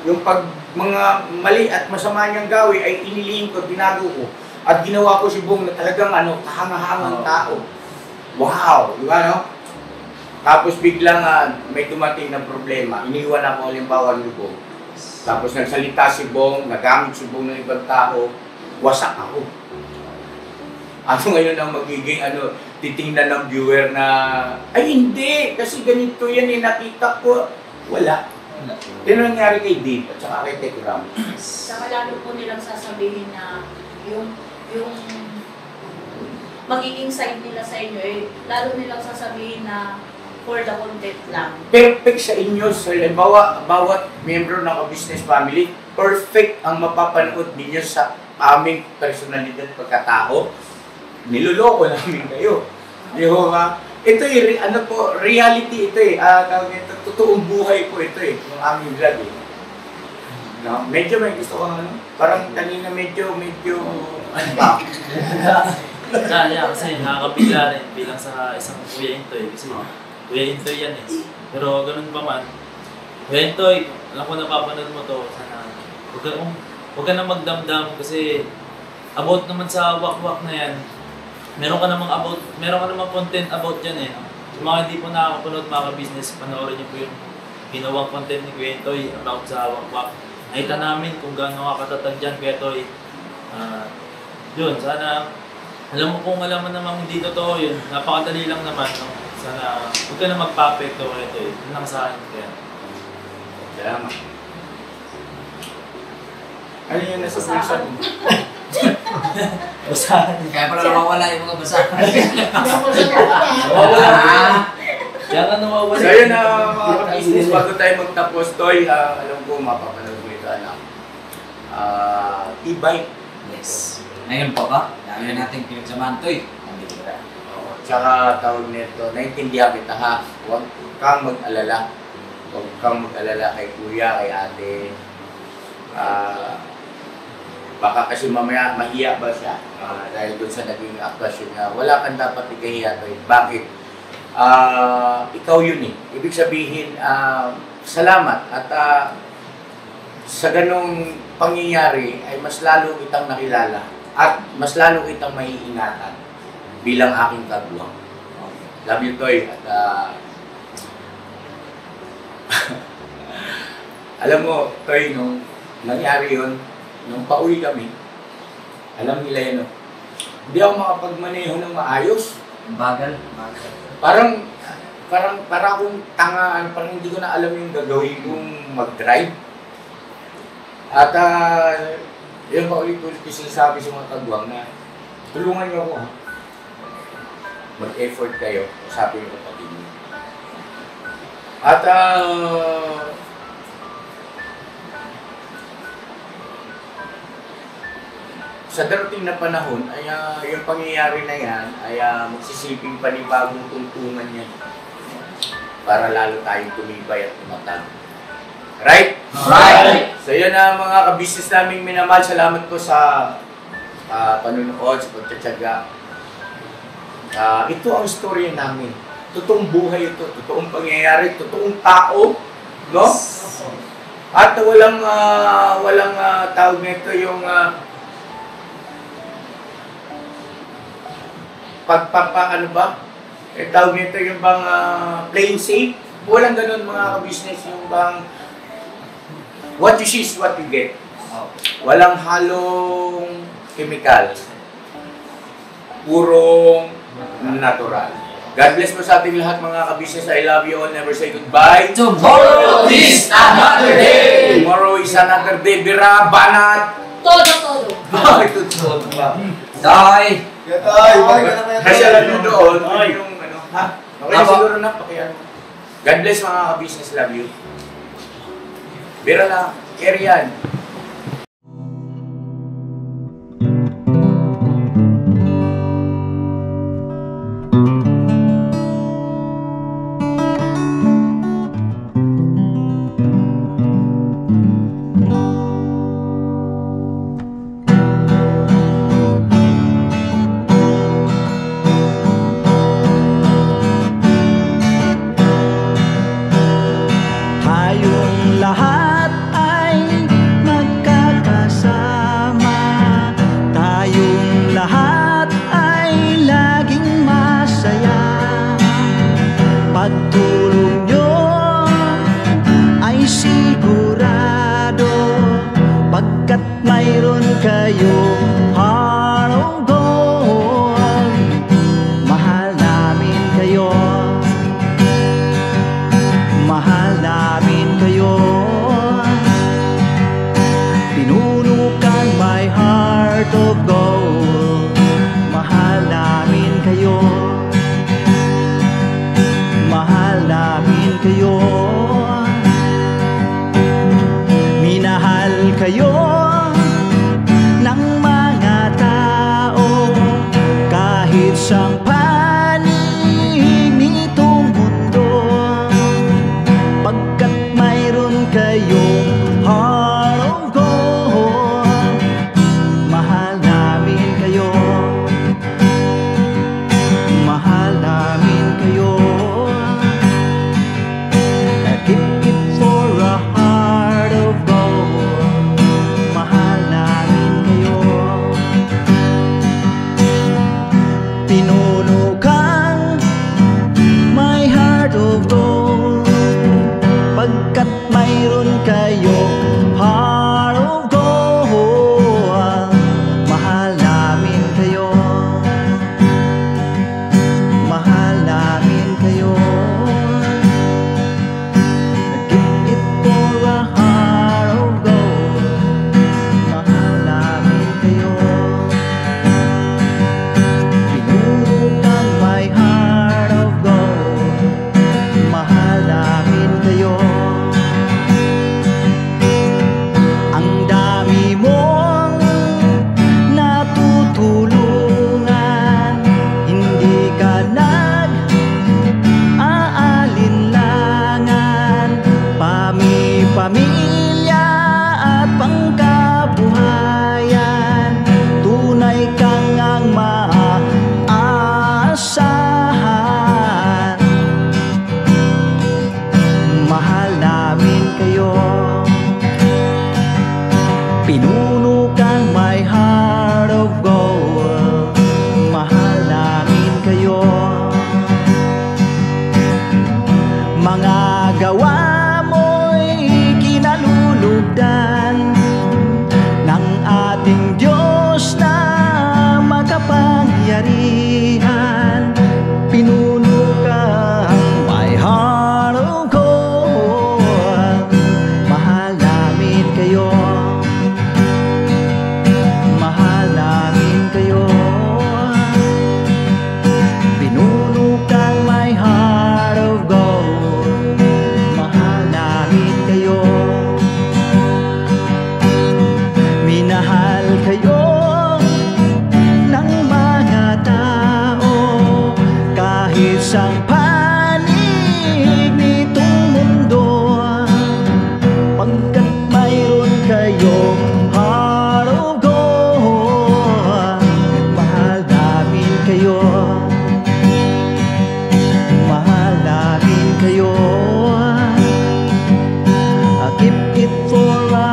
yung mga mali at masama niyang gawi ay inilihim ko, binago ko. At ginawa ko si Bong na talagang kahangahangang tao. Wow! Di ba, no? Tapos biglang may dumating na problema. Iniwan ako halimbawa ni Bong. Tapos nagsalita si Bong, nagamit si Bong ng ibang tao, wasak ako. Ano ngayon ang magiging titingnan ng viewer na, ay hindi, kasi ganito yan nakita ko. Wala. Yan ang nangyari kay Dave at saka kay Tekram. Saka lalo po nilang sasabihin na yung magiging side nila sa inyo, lalo nilang sasabihin na for the content lang. Perfect sa inyo, sir. Bawat membro ng business family, perfect ang mapapanood ninyo sa aming personalidad pagkatao. Niloloko namin kayo. Di ba? Ito reality ito totoong buhay po ito yung aming vlog No? Medyo may gusto kang parang kanina medyo pa. Kasi nakakabigla rin bilang sa isang Kuya Intoy kasi Kuya Intoy yan Pero ganun pa man, Kuya Intoy, alam ko napapanood mo to, sana huwag ka na magdamdam kasi about naman sa wakwak na yan, meron ka namang content about yan Sa mga hindi po nakakapanood mga business, panoorin niyo po yung ginawang content ni Kuya Toy about sa wakwak. Nakita namin kung gaano ka katatag dyan, Kuya Toy. Yun, sana, alam mo kung alam mo namang hindi totoo yun, napakadali lang naman. No? Sana, huwag ka na magpa-apekto, Kuya Toy. Yun lang sa akin, Kuya. Salamat. Ano yung nasa bulsa mo? Basahan. Kaya pala nawawala yung mga basahan. Kaya nga nawawala. So yun mga business, bago tayo magtapos, Toy, alam ko mapapanood mo ito, anak. E-bike. Yes. Ngayon po ba? Dami natin pinagsamahan, Toy. Nandito ka. Tsaka tawag nito, naintindihan kita ha. Huwag kang mag-alala. Huwag kang mag-alala kay kuya, kay ate. Baka kasi mamaya mahiya ba siya dahil doon sa naging actuasyon niya. Wala kang dapat ikahiya, Toy. Bakit? Ikaw yun eh. Ibig sabihin, salamat. At sa ganong pangyayari ay mas lalo kitang nakilala at mas lalo kitang maiingatan bilang aking kagwang. Love you, Toy. At alam mo, Toy, nung nangyari yun, nung pauwi kami, alam nila yun, no? Hindi ako makapagmaneho ng maayos. Bagal. Parang akong tangaan, parang hindi ko na alam yung gagawin kong mag-drive. At yung paulit-ulit ko sinasabi sa mga kagwang na tulungan niyo ako, ha? Mag-effort kayo, sabi yung kapatid niyo. At sa darating na panahon, ay yung pangyayari na yan ay magsisilbing panibagong tungtungan yan para lalo tayong tumibay at tumatag. Right? Right! So yun na mga kabisnes naming minamahal. Salamat po sa panunood, sa pagtsatsaga. Ito ang storya namin. Totoong buhay ito, totoong pangyayari, totoong tao, no? At walang tawag nito yung ano ba? Tawag nito yung bang playing safe. Walang ganun mga kabisnes, yung bang what you see is what you get. Walang halong chemical. Purong natural. God bless mo sa ating lahat mga kabisnes. I love you all. Never say goodbye. Tomorrow is another day! Tomorrow is another day. Bira, banat! Todo. Bakit todo ba? Die! Kasi alam nyo doon, yung ano, ha? Okay, siguro na, pakiano. God bless mga ka-business, love you. Bira na, carry yan.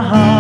lahat.